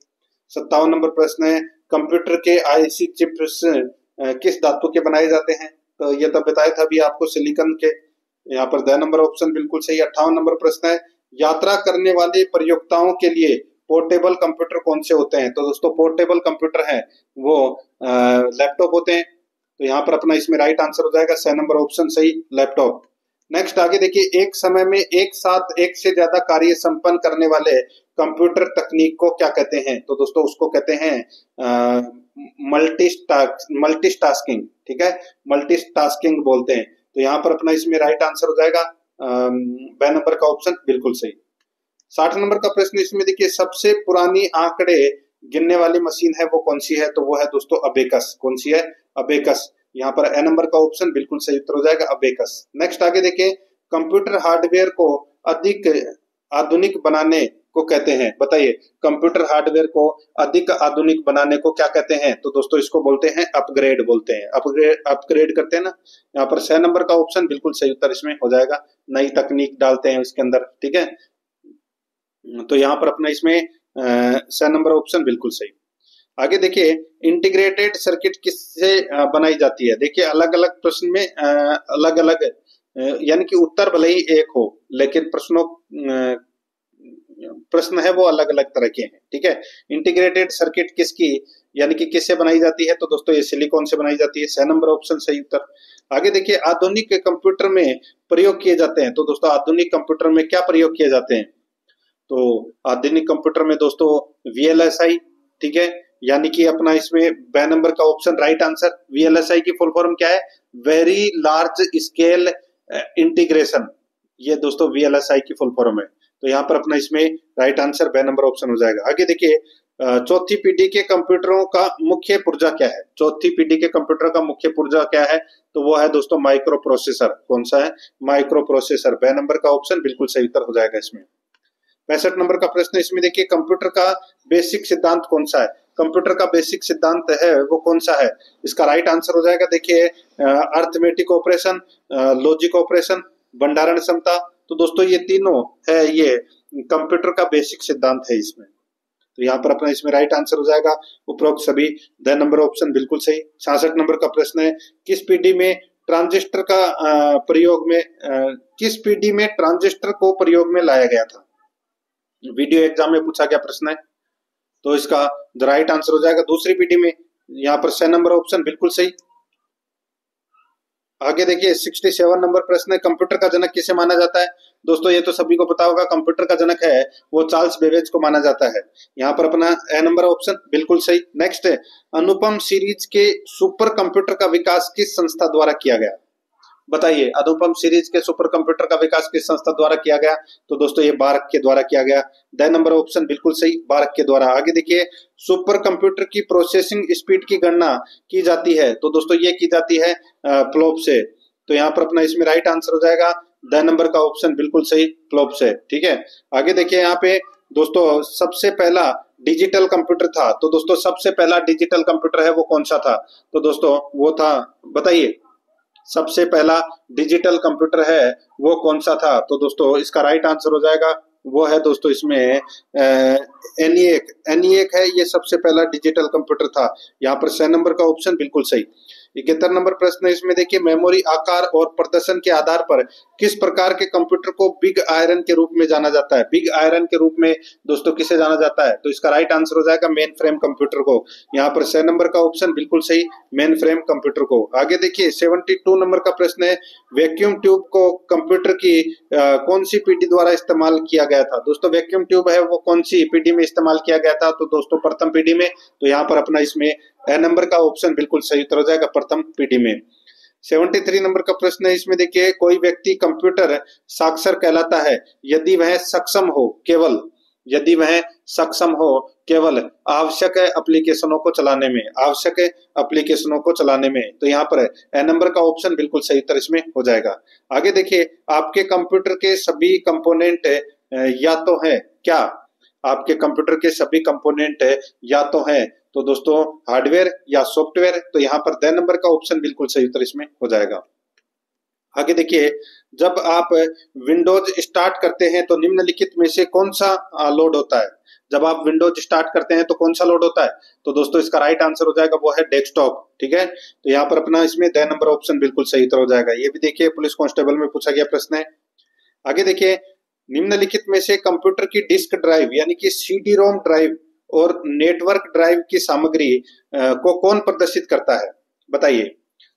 57 नंबर प्रश्न है, कंप्यूटर के IC चिप्स किस धातु के बनाए जाते हैं? तो ये तो बताया था अभी आपको, सिलिकॉन के। यहाँ पर 2 नंबर ऑप्शन बिल्कुल सही। 58 नंबर प्रश्न है, यात्रा करने वाले प्रयोक्ताओं के लिए पोर्टेबल कंप्यूटर कौन से होते हैं? तो दोस्तों पोर्टेबल कंप्यूटर है वो लैपटॉप होते हैं। तो यहाँ पर अपना इसमें राइट आंसर हो जाएगा 6 नंबर ऑप्शन सही, लैपटॉप। नेक्स्ट आगे देखिए, एक समय में एक साथ एक से ज्यादा कार्य संपन्न करने वाले कंप्यूटर तकनीक को क्या कहते हैं? तो दोस्तों उसको कहते हैं मल्टीटास्किंग, ठीक है, मल्टीटास्किंग बोलते हैं। तो यहाँ पर अपना इसमें राइट आंसर हो जाएगा बे नंबर का ऑप्शन बिल्कुल सही। 60 नंबर का प्रश्न इसमें देखिए, सबसे पुरानी आंकड़े गिनने वाली मशीन है वो कौन सी है? तो वो है दोस्तों अबेकस। कौन सी है? अबेकस। यहाँ पर ए नंबर का ऑप्शन बिल्कुल सही उत्तर हो जाएगा, अबेकस। नेक्स्ट आगे देखिए, कंप्यूटर हार्डवेयर को अधिक आधुनिक बनाने को कहते हैं? बताइए, कंप्यूटर हार्डवेयर को अधिक आधुनिक बनाने को क्या कहते हैं? तो दोस्तों इसको बोलते हैं अपग्रेड बोलते हैं, अपग्रेड करते हैं ना। यहाँ पर 6 नंबर का ऑप्शन बिल्कुल सही उत्तर इसमें हो जाएगा, नई तकनीक डालते हैं उसके अंदर, ठीक है। तो यहाँ पर अपना इसमें 6 नंबर ऑप्शन बिल्कुल सही। आगे देखिए, इंटीग्रेटेड सर्किट किससे बनाई जाती है? देखिए अलग अलग प्रश्न में अलग अलग यानी कि उत्तर भले ही एक हो, लेकिन प्रश्न है वो अलग अलग तरह के हैं, ठीक है। इंटीग्रेटेड सर्किट किसकी यानी कि किससे बनाई जाती है? तो दोस्तों ये सिलिकॉन से बनाई जाती है। 6 नंबर ऑप्शन सही उत्तर। आगे देखिए, आधुनिक कंप्यूटर में प्रयोग किए जाते हैं। तो दोस्तों आधुनिक कंप्यूटर में क्या प्रयोग किए जाते हैं? तो आधुनिक कंप्यूटर में दोस्तों VLSI, ठीक है, यानी कि अपना इसमें बे नंबर का ऑप्शन राइट आंसर। VLSI की फुल फॉर्म क्या है? वेरी लार्ज स्केल इंटीग्रेशन, ये दोस्तों VLSI की फुल फॉर्म है। तो यहाँ पर अपना इसमें राइट आंसर बे नंबर ऑप्शन हो जाएगा। आगे देखिए, चौथी पीढ़ी के कंप्यूटरों का मुख्य पुर्जा क्या है? चौथी पीढ़ी के कंप्यूटर का मुख्य पुर्जा क्या है? तो वो है दोस्तों माइक्रो प्रोसेसर। कौन सा है? Microprocessor. बे नंबर का ऑप्शन बिल्कुल सही उत्तर हो जाएगा इसमें। 65 नंबर का प्रश्न इसमें देखिए, कंप्यूटर का बेसिक सिद्धांत कौन सा है? कंप्यूटर का बेसिक सिद्धांत है वो कौन सा है? इसका राइट आंसर हो जाएगा देखिए अर्थमेटिक ऑपरेशन, लॉजिक ऑपरेशन, भंडारण क्षमता। तो दोस्तों ये तीनों है ये कंप्यूटर का बेसिक सिद्धांत है इसमें। तो यहाँ पर अपना इसमें राइट आंसर हो जाएगा उपरोक्त सभी 10 नंबर ऑप्शन बिल्कुल सही। 66 नंबर का प्रश्न है, किस पीढ़ी में ट्रांजिस्टर का प्रयोग में किस पीढ़ी में ट्रांजिस्टर को प्रयोग में लाया गया था? वीडियो एग्जाम में पूछा गया प्रश्न है। तो इसका राइट आंसर हो जाएगा दूसरी पीढ़ी में। यहाँ पर 6 नंबर ऑप्शन बिल्कुल सही। आगे देखिए 67 नंबर प्रश्न है, कंप्यूटर का जनक किसे माना जाता है? दोस्तों ये तो सभी को पता होगा, कंप्यूटर का जनक है वो चार्ल्स बेबेज को माना जाता है। यहाँ पर अपना ए नंबर ऑप्शन बिल्कुल सही। नेक्स्ट है, अनुपम सीरीज के सुपर कंप्यूटर का विकास किस संस्था द्वारा किया गया? बताइए, अनुपम सीरीज के सुपर कंप्यूटर का विकास किस संस्था द्वारा किया गया? तो दोस्तों ये बार्क के द्वारा किया गया। द नंबर ऑप्शन बिल्कुल सही, बार्क के द्वारा। आगे देखिए, सुपर कंप्यूटर की प्रोसेसिंग स्पीड की गणना की जाती है, तो दोस्तों ये की जाती है फ्लोप से। तो यहाँ पर अपना इसमें राइट आंसर हो जाएगा द नंबर का ऑप्शन बिल्कुल सही, फ्लोप से। ठीक है, आगे देखिए यहाँ पे दोस्तों, सबसे पहला डिजिटल कंप्यूटर था, तो दोस्तों सबसे पहला डिजिटल कंप्यूटर है वो कौन सा था? तो दोस्तों वो था, बताइए, सबसे पहला डिजिटल कंप्यूटर है वो कौन सा था? तो दोस्तों इसका राइट आंसर हो जाएगा, वो है दोस्तों इसमें एनिएक है, ये सबसे पहला डिजिटल कंप्यूटर था। यहाँ पर 6 नंबर का ऑप्शन बिल्कुल सही। 71 नंबर प्रश्न है, इसमें देखिए, मेमोरी आकार और प्रदर्शन के आधार पर किस प्रकार के कंप्यूटर को बिग आयरन के रूप में जाना जाता है? बिग आयरन के रूप में दोस्तों किसे जाना जाता है? तो इसका राइट आंसर हो जाएगा मेन फ्रेम कंप्यूटर को। यहाँ पर 6 नंबर का ऑप्शन बिल्कुल सही, मेन फ्रेम कंप्यूटर को। आगे देखिए, 72 नंबर का प्रश्न है, वैक्यूम ट्यूब को कंप्यूटर की कौन सी पीढ़ी द्वारा इस्तेमाल किया गया था? दोस्तों वैक्यूम ट्यूब है वो कौन सी पीढ़ी में इस्तेमाल किया गया था? तो दोस्तों प्रथम पीढ़ी में। तो यहाँ पर अपना इसमें ए नंबर का ऑप्शन बिल्कुल सही उत्तर हो जाएगा, प्रथम पीढ़ी में। 73 नंबर का प्रश्न है, इसमें देखिए, कोई व्यक्ति कंप्यूटर साक्षर कहलाता है यदि वह सक्षम हो केवल आवश्यक एप्लीकेशनों को चलाने में, आवश्यक एप्लीकेशनों को चलाने में। तो यहाँ पर ए नंबर का ऑप्शन बिल्कुल सही उत्तर इसमें हो जाएगा। आगे देखिए, आपके कंप्यूटर के सभी कंपोनेंट या तो है क्या? आपके कंप्यूटर के सभी कंपोनेंट या तो हैं, तो दोस्तों हार्डवेयर या सॉफ्टवेयर। तो यहाँ पर द नंबर का ऑप्शन बिल्कुल सही उत्तर इसमें हो जाएगा। आगे देखिए, जब आप विंडोज स्टार्ट करते हैं तो निम्नलिखित में से कौन सा लोड होता है? जब आप विंडोज स्टार्ट करते हैं तो कौन सा लोड होता है? तो दोस्तों इसका राइट आंसर हो जाएगा, वो है डेस्कटॉप। ठीक है, तो यहाँ पर अपना इसमें द नंबर ऑप्शन बिल्कुल सही उत्तर हो जाएगा। ये भी देखिए, पुलिस कांस्टेबल में पूछा गया प्रश्न है। आगे देखिए, निम्नलिखित में से कंप्यूटर की डिस्क ड्राइव यानी कि सीडी रोम ड्राइव और नेटवर्क ड्राइव की सामग्री को कौन प्रदर्शित करता है? बताइए।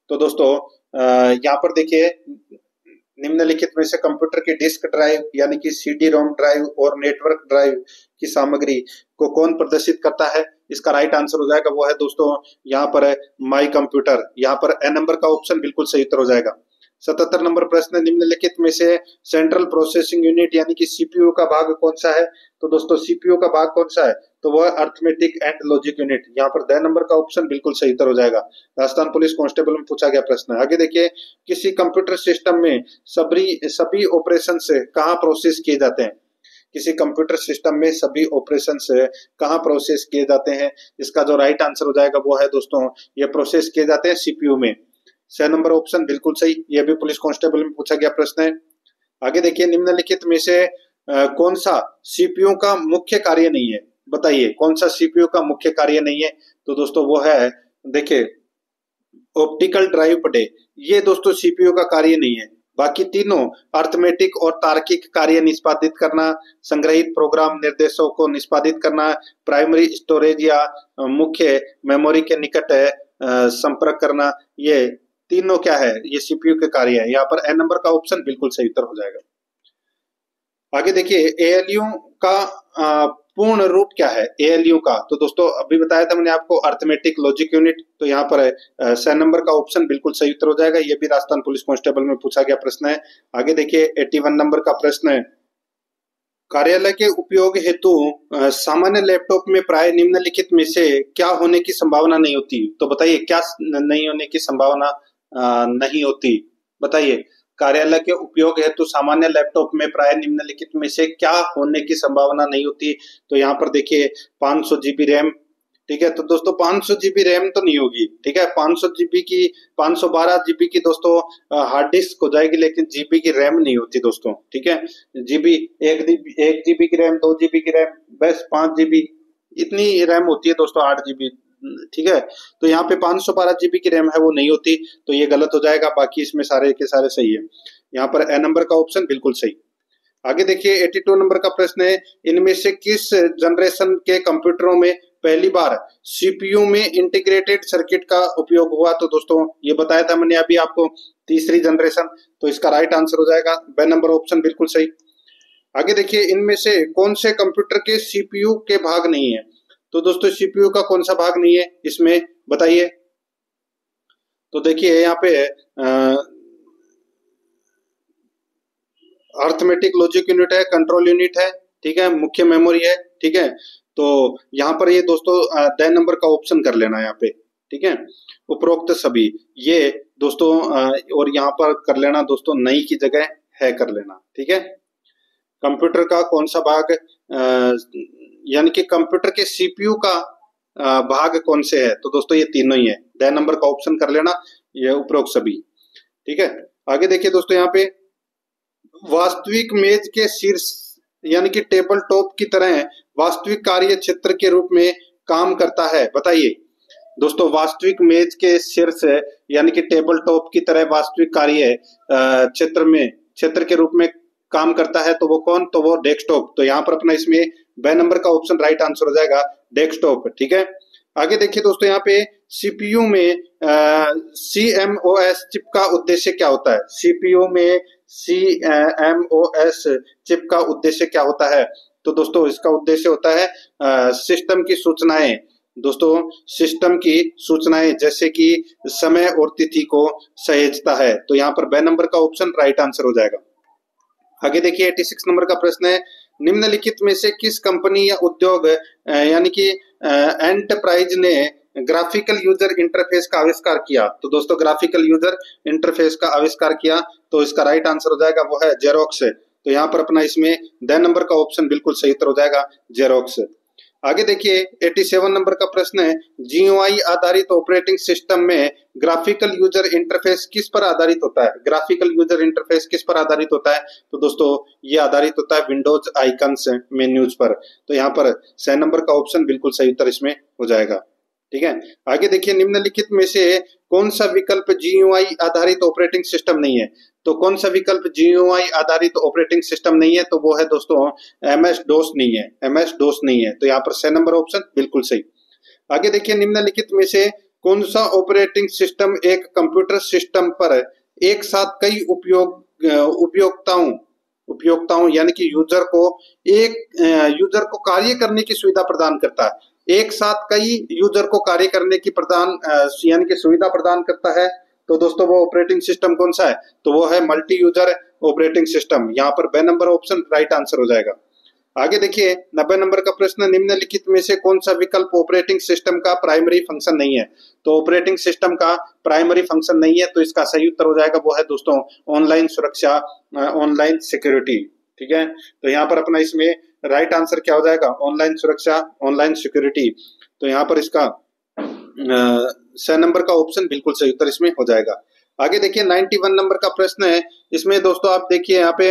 तो दोस्तों यहाँ पर देखिए, निम्नलिखित में से कंप्यूटर की डिस्क ड्राइव यानी कि सीडी रोम ड्राइव और नेटवर्क ड्राइव की सामग्री को कौन प्रदर्शित करता है? इसका राइट आंसर हो जाएगा, वो है दोस्तों यहाँ पर माई कंप्यूटर। यहाँ पर ए नंबर का ऑप्शन बिल्कुल सही उत्तर हो जाएगा। 77 नंबर प्रश्न, निम्नलिखित में से सेंट्रल प्रोसेसिंग यूनिट यानी कि सीपीयू का भाग कौन सा है? तो दोस्तों सीपीयू का भाग कौन सा है? तो वह अर्थमेटिक एंड लॉजिक यूनिट। यहाँ पर द नंबर का ऑप्शन बिल्कुल सही उत्तर हो जाएगा। राजस्थान पुलिस कांस्टेबल में पूछा गया प्रश्न है। आगे देखिए, किसी कंप्यूटर सिस्टम में सभी ऑपरेशन से कहाँ प्रोसेस किए जाते हैं? किसी कंप्यूटर सिस्टम में सभी ऑपरेशन से कहाँ प्रोसेस किए जाते हैं? इसका जो राइट आंसर हो जाएगा वो है दोस्तों, ये प्रोसेस किए जाते हैं सीपीयू में। 6 नंबर ऑप्शन बिल्कुल सही, यह भी पुलिस कांस्टेबल में पूछा गया प्रश्न है। आगे देखिए, निम्नलिखित में से कौन सा सीपीयू का मुख्य कार्य नहीं है? बताइए, कौन सा सीपीयू का मुख्य कार्य नहीं है? तो दोस्तों वो है, देखिए, ऑप्टिकल ड्राइव पढ़े, ये दोस्तों सीपीयू का कार्य नहीं है। बाकी तीनों अर्थमेटिक और तार्किक कार्य निष्पादित करना, संग्रहित प्रोग्राम निर्देशों को निष्पादित करना, प्राइमरी स्टोरेज या मुख्य मेमोरी के निकट संपर्क करना, ये तीनों क्या है? ये सीपीयू के कार्य है। यहाँ पर ए नंबर का ऑप्शन बिल्कुल सही उत्तर हो जाएगा। आगे देखिए, एएलयू का पूर्ण रूप क्या है? एएलयू का, तो दोस्तों अभी बताया था मैंने आपको, अर्थमेटिक लॉजिक यूनिट। तो यहाँ पर 6 नंबर का ऑप्शन बिल्कुल सही उत्तर हो जाएगा। ये भी राजस्थान पुलिस कांस्टेबल में पूछा गया प्रश्न है। आगे देखिए, 81 नंबर का प्रश्न है, कार्यालय के उपयोग हेतु सामान्य लैपटॉप में प्राय निम्नलिखित में से क्या होने की संभावना नहीं होती? तो बताइए, क्या नहीं होने की संभावना नहीं होती? बताइए, कार्यालय के उपयोग हेतु सामान्य लैपटॉप में प्राय निम्नलिखित में से क्या होने की संभावना नहीं होती? तो यहाँ पर देखिए, 500 जीबी रैम। ठीक है, तो दोस्तों 500 जीबी रैम तो नहीं होगी। ठीक है, 512 जीबी की दोस्तों हार्ड डिस्क हो जाएगी, लेकिन जीबी की रैम नहीं होती दोस्तों। ठीक है, जीबी 1 जीबी की रैम, 2 जीबी की रैम, बस 5 जीबी इतनी रैम होती है दोस्तों, 8 जीबी। ठीक है, तो यहाँ पे 512 जीबी की रैम है वो नहीं होती, तो ये गलत हो जाएगा। बाकी इसमें सारे के सारे सही है। यहाँ पर ए नंबर का ऑप्शन बिल्कुल सही। आगे देखिए, 82 नंबर का प्रश्न है, इनमें से किस जनरेशन के कंप्यूटरों में पहली बार सीपीयू में इंटीग्रेटेड सर्किट का उपयोग हुआ? तो दोस्तों ये बताया था मैंने अभी आपको, तीसरी जनरेशन। तो इसका राइट आंसर हो जाएगा ब नंबर ऑप्शन, बिल्कुल सही। आगे देखिए, इनमें से कौन से कंप्यूटर के सीपीयू के भाग नहीं है? तो दोस्तों सीपीयू का कौन सा भाग नहीं है इसमें, बताइए। तो देखिए यहाँ पे अर्थमेटिक लॉजिक यूनिट है, कंट्रोल यूनिट है, ठीक है, मुख्य मेमोरी है, ठीक है। तो यहाँ पर ये दोस्तों ड नंबर का ऑप्शन कर लेना यहाँ पे, ठीक है। उपरोक्त सभी ये दोस्तों और यहाँ पर कर लेना दोस्तों, नई की जगह है कर लेना, ठीक है। कंप्यूटर का कौन सा भाग, यानी कि कंप्यूटर के सीपीयू का भाग कौन से है? तो दोस्तों ये तीनों ही है, ड नंबर का ऑप्शन कर लेना, ये उपरोक्त सभी, ठीक है। आगे देखिए दोस्तों, यहाँ पे वास्तविक मेज के शीर्ष यानी कि टेबल टॉप की तरह वास्तविक कार्य क्षेत्र के रूप में काम करता है, बताइए। दोस्तों वास्तविक मेज के शीर्ष यानी कि टेबल टॉप की तरह वास्तविक कार्य क्षेत्र के रूप में काम करता है, तो वो कौन? तो वो डेस्कटॉप। तो यहाँ पर अपना इसमें ब नंबर का ऑप्शन राइट आंसर हो जाएगा, डेस्कटॉप, ठीक है। आगे देखिए दोस्तों, यहाँ पे सीपीयू में CMOS चिप का उद्देश्य क्या होता है? सीपीयू में CMOS चिप का उद्देश्य क्या होता है? तो दोस्तों इसका उद्देश्य होता है सिस्टम की सूचनाएं, दोस्तों सिस्टम की सूचनाएं जैसे कि समय और तिथि को सहेजता है। तो यहाँ पर ब नंबर का ऑप्शन राइट आंसर हो जाएगा। आगे देखिए 86 नंबर का प्रश्न है, निम्नलिखित में से किस कंपनी या उद्योग यानी कि एंटरप्राइज ने ग्राफिकल यूजर इंटरफेस का आविष्कार किया? तो दोस्तों ग्राफिकल यूजर इंटरफेस का आविष्कार किया, तो इसका राइट आंसर हो जाएगा वो है जेरोक्स। तो यहाँ पर अपना इसमें ड नंबर का ऑप्शन बिल्कुल सही उत्तर हो जाएगा, जेरोक्स। आगे देखिए 87 नंबर का प्रश्न है, GUI आधारित ऑपरेटिंग सिस्टम में ग्राफिकल यूजर इंटरफेस किस पर आधारित होता है? ग्राफिकल यूजर इंटरफेस किस पर आधारित होता है? तो दोस्तों ये आधारित होता है विंडोज आइकन्स मेन्यूज पर। तो यहाँ पर स नंबर का ऑप्शन बिल्कुल सही उत्तर इसमें हो जाएगा, ठीक है। आगे देखिए, निम्नलिखित में से कौन सा विकल्प GUI आधारित ऑपरेटिंग सिस्टम नहीं है? तो कौन सा विकल्प GUI आधारित ऑपरेटिंग सिस्टम नहीं है? तो वो है दोस्तों MS DOS नहीं है, MS DOS नहीं है। तो यहाँ पर स नंबर ऑप्शन बिल्कुल सही। आगे देखिए, निम्नलिखित में से कौन सा ऑपरेटिंग सिस्टम एक कंप्यूटर सिस्टम पर एक साथ कई उपयोक्ताओं यानी कि यूजर को कार्य करने की सुविधा प्रदान करता है? एक साथ कई यूजर को कार्य करने की यानी कि सुविधा प्रदान करता है। तो दोस्तों वो ऑपरेटिंग सिस्टम कौन सा है? तो वो है मल्टी यूजर ऑपरेटिंग सिस्टम। यहाँ पर ब नंबर ऑप्शन राइट आंसर हो जाएगा। आगे देखिए 90 नंबर का प्रश्न, निम्नलिखित में से कौन सा विकल्प ऑपरेटिंग सिस्टम का प्राइमरी फंक्शन नहीं है? तो ऑपरेटिंग सिस्टम का प्राइमरी फंक्शन नहीं है, तो इसका सही उत्तर हो जाएगा वो है दोस्तों ऑनलाइन सुरक्षा, ऑनलाइन सिक्योरिटी, ठीक है। तो यहाँ पर अपना इसमें राइट आंसर क्या हो जाएगा? ऑनलाइन सुरक्षा, ऑनलाइन सिक्योरिटी। तो यहाँ पर इसका स नंबर का ऑप्शन बिल्कुल सही उत्तर इसमें हो जाएगा। आगे देखिए 91 नंबर का प्रश्न है, इसमें दोस्तों आप देखिए यहाँ पे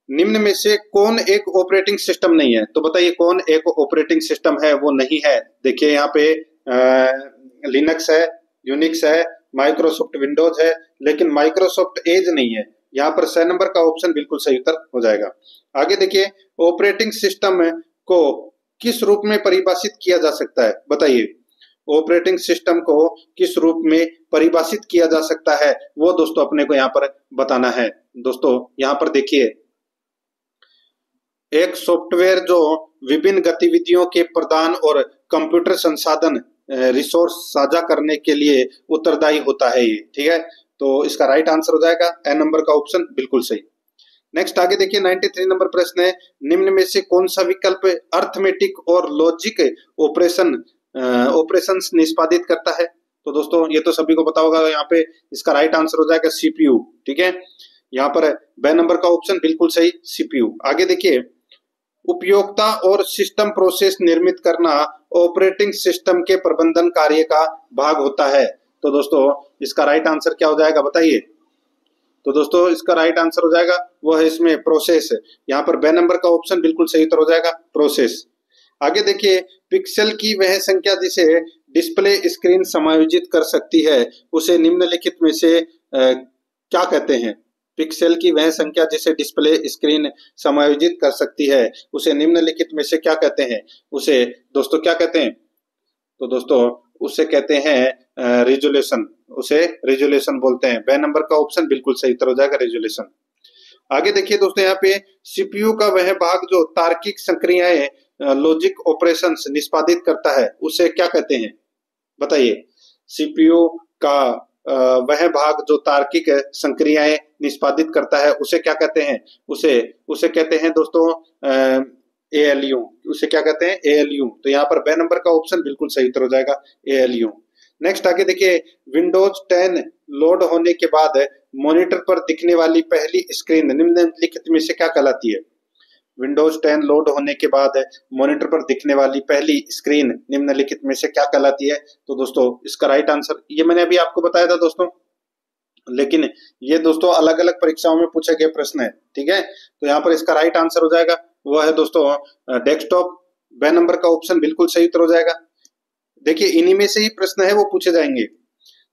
निम्न में से कौन एक ऑपरेटिंग सिस्टम नहीं है? तो बताइए कौन एक ऑपरेटिंग सिस्टम है वो नहीं है? देखिए यहाँ पे लिनक्स है, यूनिक्स है, माइक्रोसॉफ्ट विंडोज है, लेकिन माइक्रोसॉफ्ट एज नहीं है। यहाँ पर स नंबर का ऑप्शन बिल्कुल सही उत्तर हो जाएगा। आगे देखिए, ऑपरेटिंग सिस्टम को किस रूप में परिभाषित किया जा सकता है? बताइए ऑपरेटिंग सिस्टम को किस रूप में परिभाषित किया जा सकता है, वो दोस्तों अपने को यहाँ पर बताना है। दोस्तों यहाँ पर देखिए, एक सॉफ्टवेयर जो विभिन्न गतिविधियों के प्रदान और कंप्यूटर संसाधन रिसोर्स साझा करने के लिए उत्तरदायी होता है ये, ठीक है। तो इसका राइट आंसर हो जाएगा ए नंबर का ऑप्शन बिल्कुल सही। नेक्स्ट आगे देखिए 93 नंबर प्रश्न है, निम्न में से कौन सा विकल्प अर्थमेटिक और लॉजिक ऑपरेशंस निष्पादित करता है? तो दोस्तों ये तो सभी को पता होगा, यहाँ पे इसका राइट आंसर हो जाएगा CPU, ठीक है। यहाँ पर ब नंबर का ऑप्शन बिल्कुल सही, CPU। आगे देखिए, उपयोगिता और सिस्टम प्रोसेस निर्मित करना ऑपरेटिंग सिस्टम के प्रबंधन कार्य का भाग होता है। तो दोस्तों इसका राइट आंसर क्या हो जाएगा बताइए? तो दोस्तों इसका राइट आंसर हो जाएगा वो है इसमें प्रोसेस। यहाँ पर ब नंबर का ऑप्शन बिल्कुल सही उत्तर हो जाएगा, प्रोसेस। आगे देखिए, पिक्सल की वह संख्या जिसे डिस्प्ले स्क्रीन समायोजित कर सकती है उसे निम्नलिखित में से क्या कहते हैं? पिक्सेल की वह संख्या जिसे डिस्प्ले स्क्रीन समायोजित कर सकती है उसे निम्नलिखित में से क्या कहते हैं? उसे दोस्तों क्या कहते हैं? तो दोस्तों उसे कहते हैं रिजोल्यूशन, उसे रिजोल्यूशन बोलते हैं। ब नंबर का ऑप्शन बिल्कुल सही उत्तर हो जाएगा, रिजोल्यूशन। आगे देखिए दोस्तों, यहाँ पे सीपीयू का वह भाग जो तार्किक संक्रियाएं लॉजिक ऑपरेशंस निष्पादित करता है उसे क्या कहते हैं? बताइए। सीपीयू का वह भाग जो तार्किक संक्रियाएं निष्पादित करता है उसे क्या कहते हैं? उसे कहते हैं दोस्तों एएलयू। उसे क्या कहते हैं? एएलयू। तो यहाँ पर ब नंबर का ऑप्शन बिल्कुल सही उत्तर हो जाएगा, एएलयू। नेक्स्ट आगे देखिए, विंडोज 10 लोड होने के बाद मॉनिटर पर दिखने वाली पहली स्क्रीन निम्नलिखित में से क्या कहलाती है? विंडोज 10 लोड होने के बाद मॉनिटर पर दिखने वाली पहली स्क्रीन निम्नलिखित में से क्या कहलाती है? तो दोस्तों इसका राइट आंसर, ये मैंने अभी आपको बताया था दोस्तों, लेकिन ये दोस्तों अलग अलग परीक्षाओं में पूछे गए प्रश्न है, ठीक है। तो यहाँ पर इसका राइट आंसर हो जाएगा वो है दोस्तों डेस्कटॉप। ब नंबर का ऑप्शन बिल्कुल सही उत्तर हो जाएगा। देखिए इन्हीं में से ही प्रश्न है वो पूछे जाएंगे।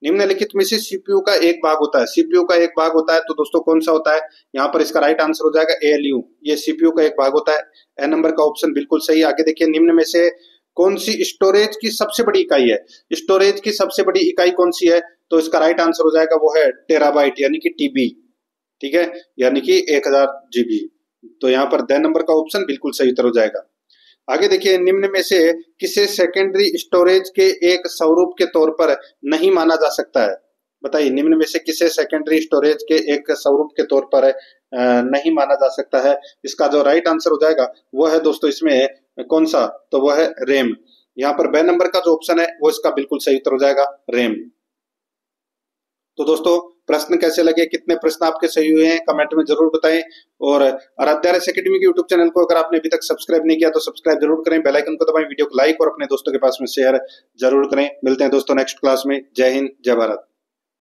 निम्नलिखित में से सीपीयू का एक भाग होता है, सीपीयू का एक भाग होता है तो दोस्तों कौन सा होता है? यहाँ पर इसका राइट आंसर हो जाएगा एएलयू। ये सीपीयू का एक भाग होता है। ए नंबर का ऑप्शन बिल्कुल सही। आगे देखिए, निम्न में से कौन सी स्टोरेज की सबसे बड़ी इकाई है? स्टोरेज की सबसे बड़ी इकाई कौन सी है? तो इसका राइट आंसर हो जाएगा वो है टेराबाइट यानी कि टीबी, ठीक है, यानी कि 1000 जीबी। तो यहाँ पर द नंबर का ऑप्शन बिल्कुल सही उत्तर हो जाएगा। आगे देखिए, निम्न में से किसे सेकेंडरी स्टोरेज के एक स्वरूप के तौर पर नहीं माना जा सकता है? बताइए, निम्न में से किसे सेकेंडरी स्टोरेज के एक स्वरूप के तौर पर नहीं माना जा सकता है? इसका जो राइट आंसर हो जाएगा वो है दोस्तों इसमें कौन सा? तो वो है रैम। यहाँ पर ब नंबर का जो ऑप्शन है वो इसका बिल्कुल सही उत्तर हो जाएगा, रैम। तो दोस्तों प्रश्न कैसे लगे, कितने प्रश्न आपके सही हुए हैं कमेंट में जरूर बताएं। और आराध्या रेस एकेडमी के यूट्यूब चैनल को अगर आपने अभी तक सब्सक्राइब नहीं किया तो सब्सक्राइब जरूर करें, बेल आइकन को दबाएं, वीडियो को लाइक और अपने दोस्तों के पास में शेयर जरूर करें। मिलते हैं दोस्तों नेक्स्ट क्लास में। जय हिंद, जय भारत।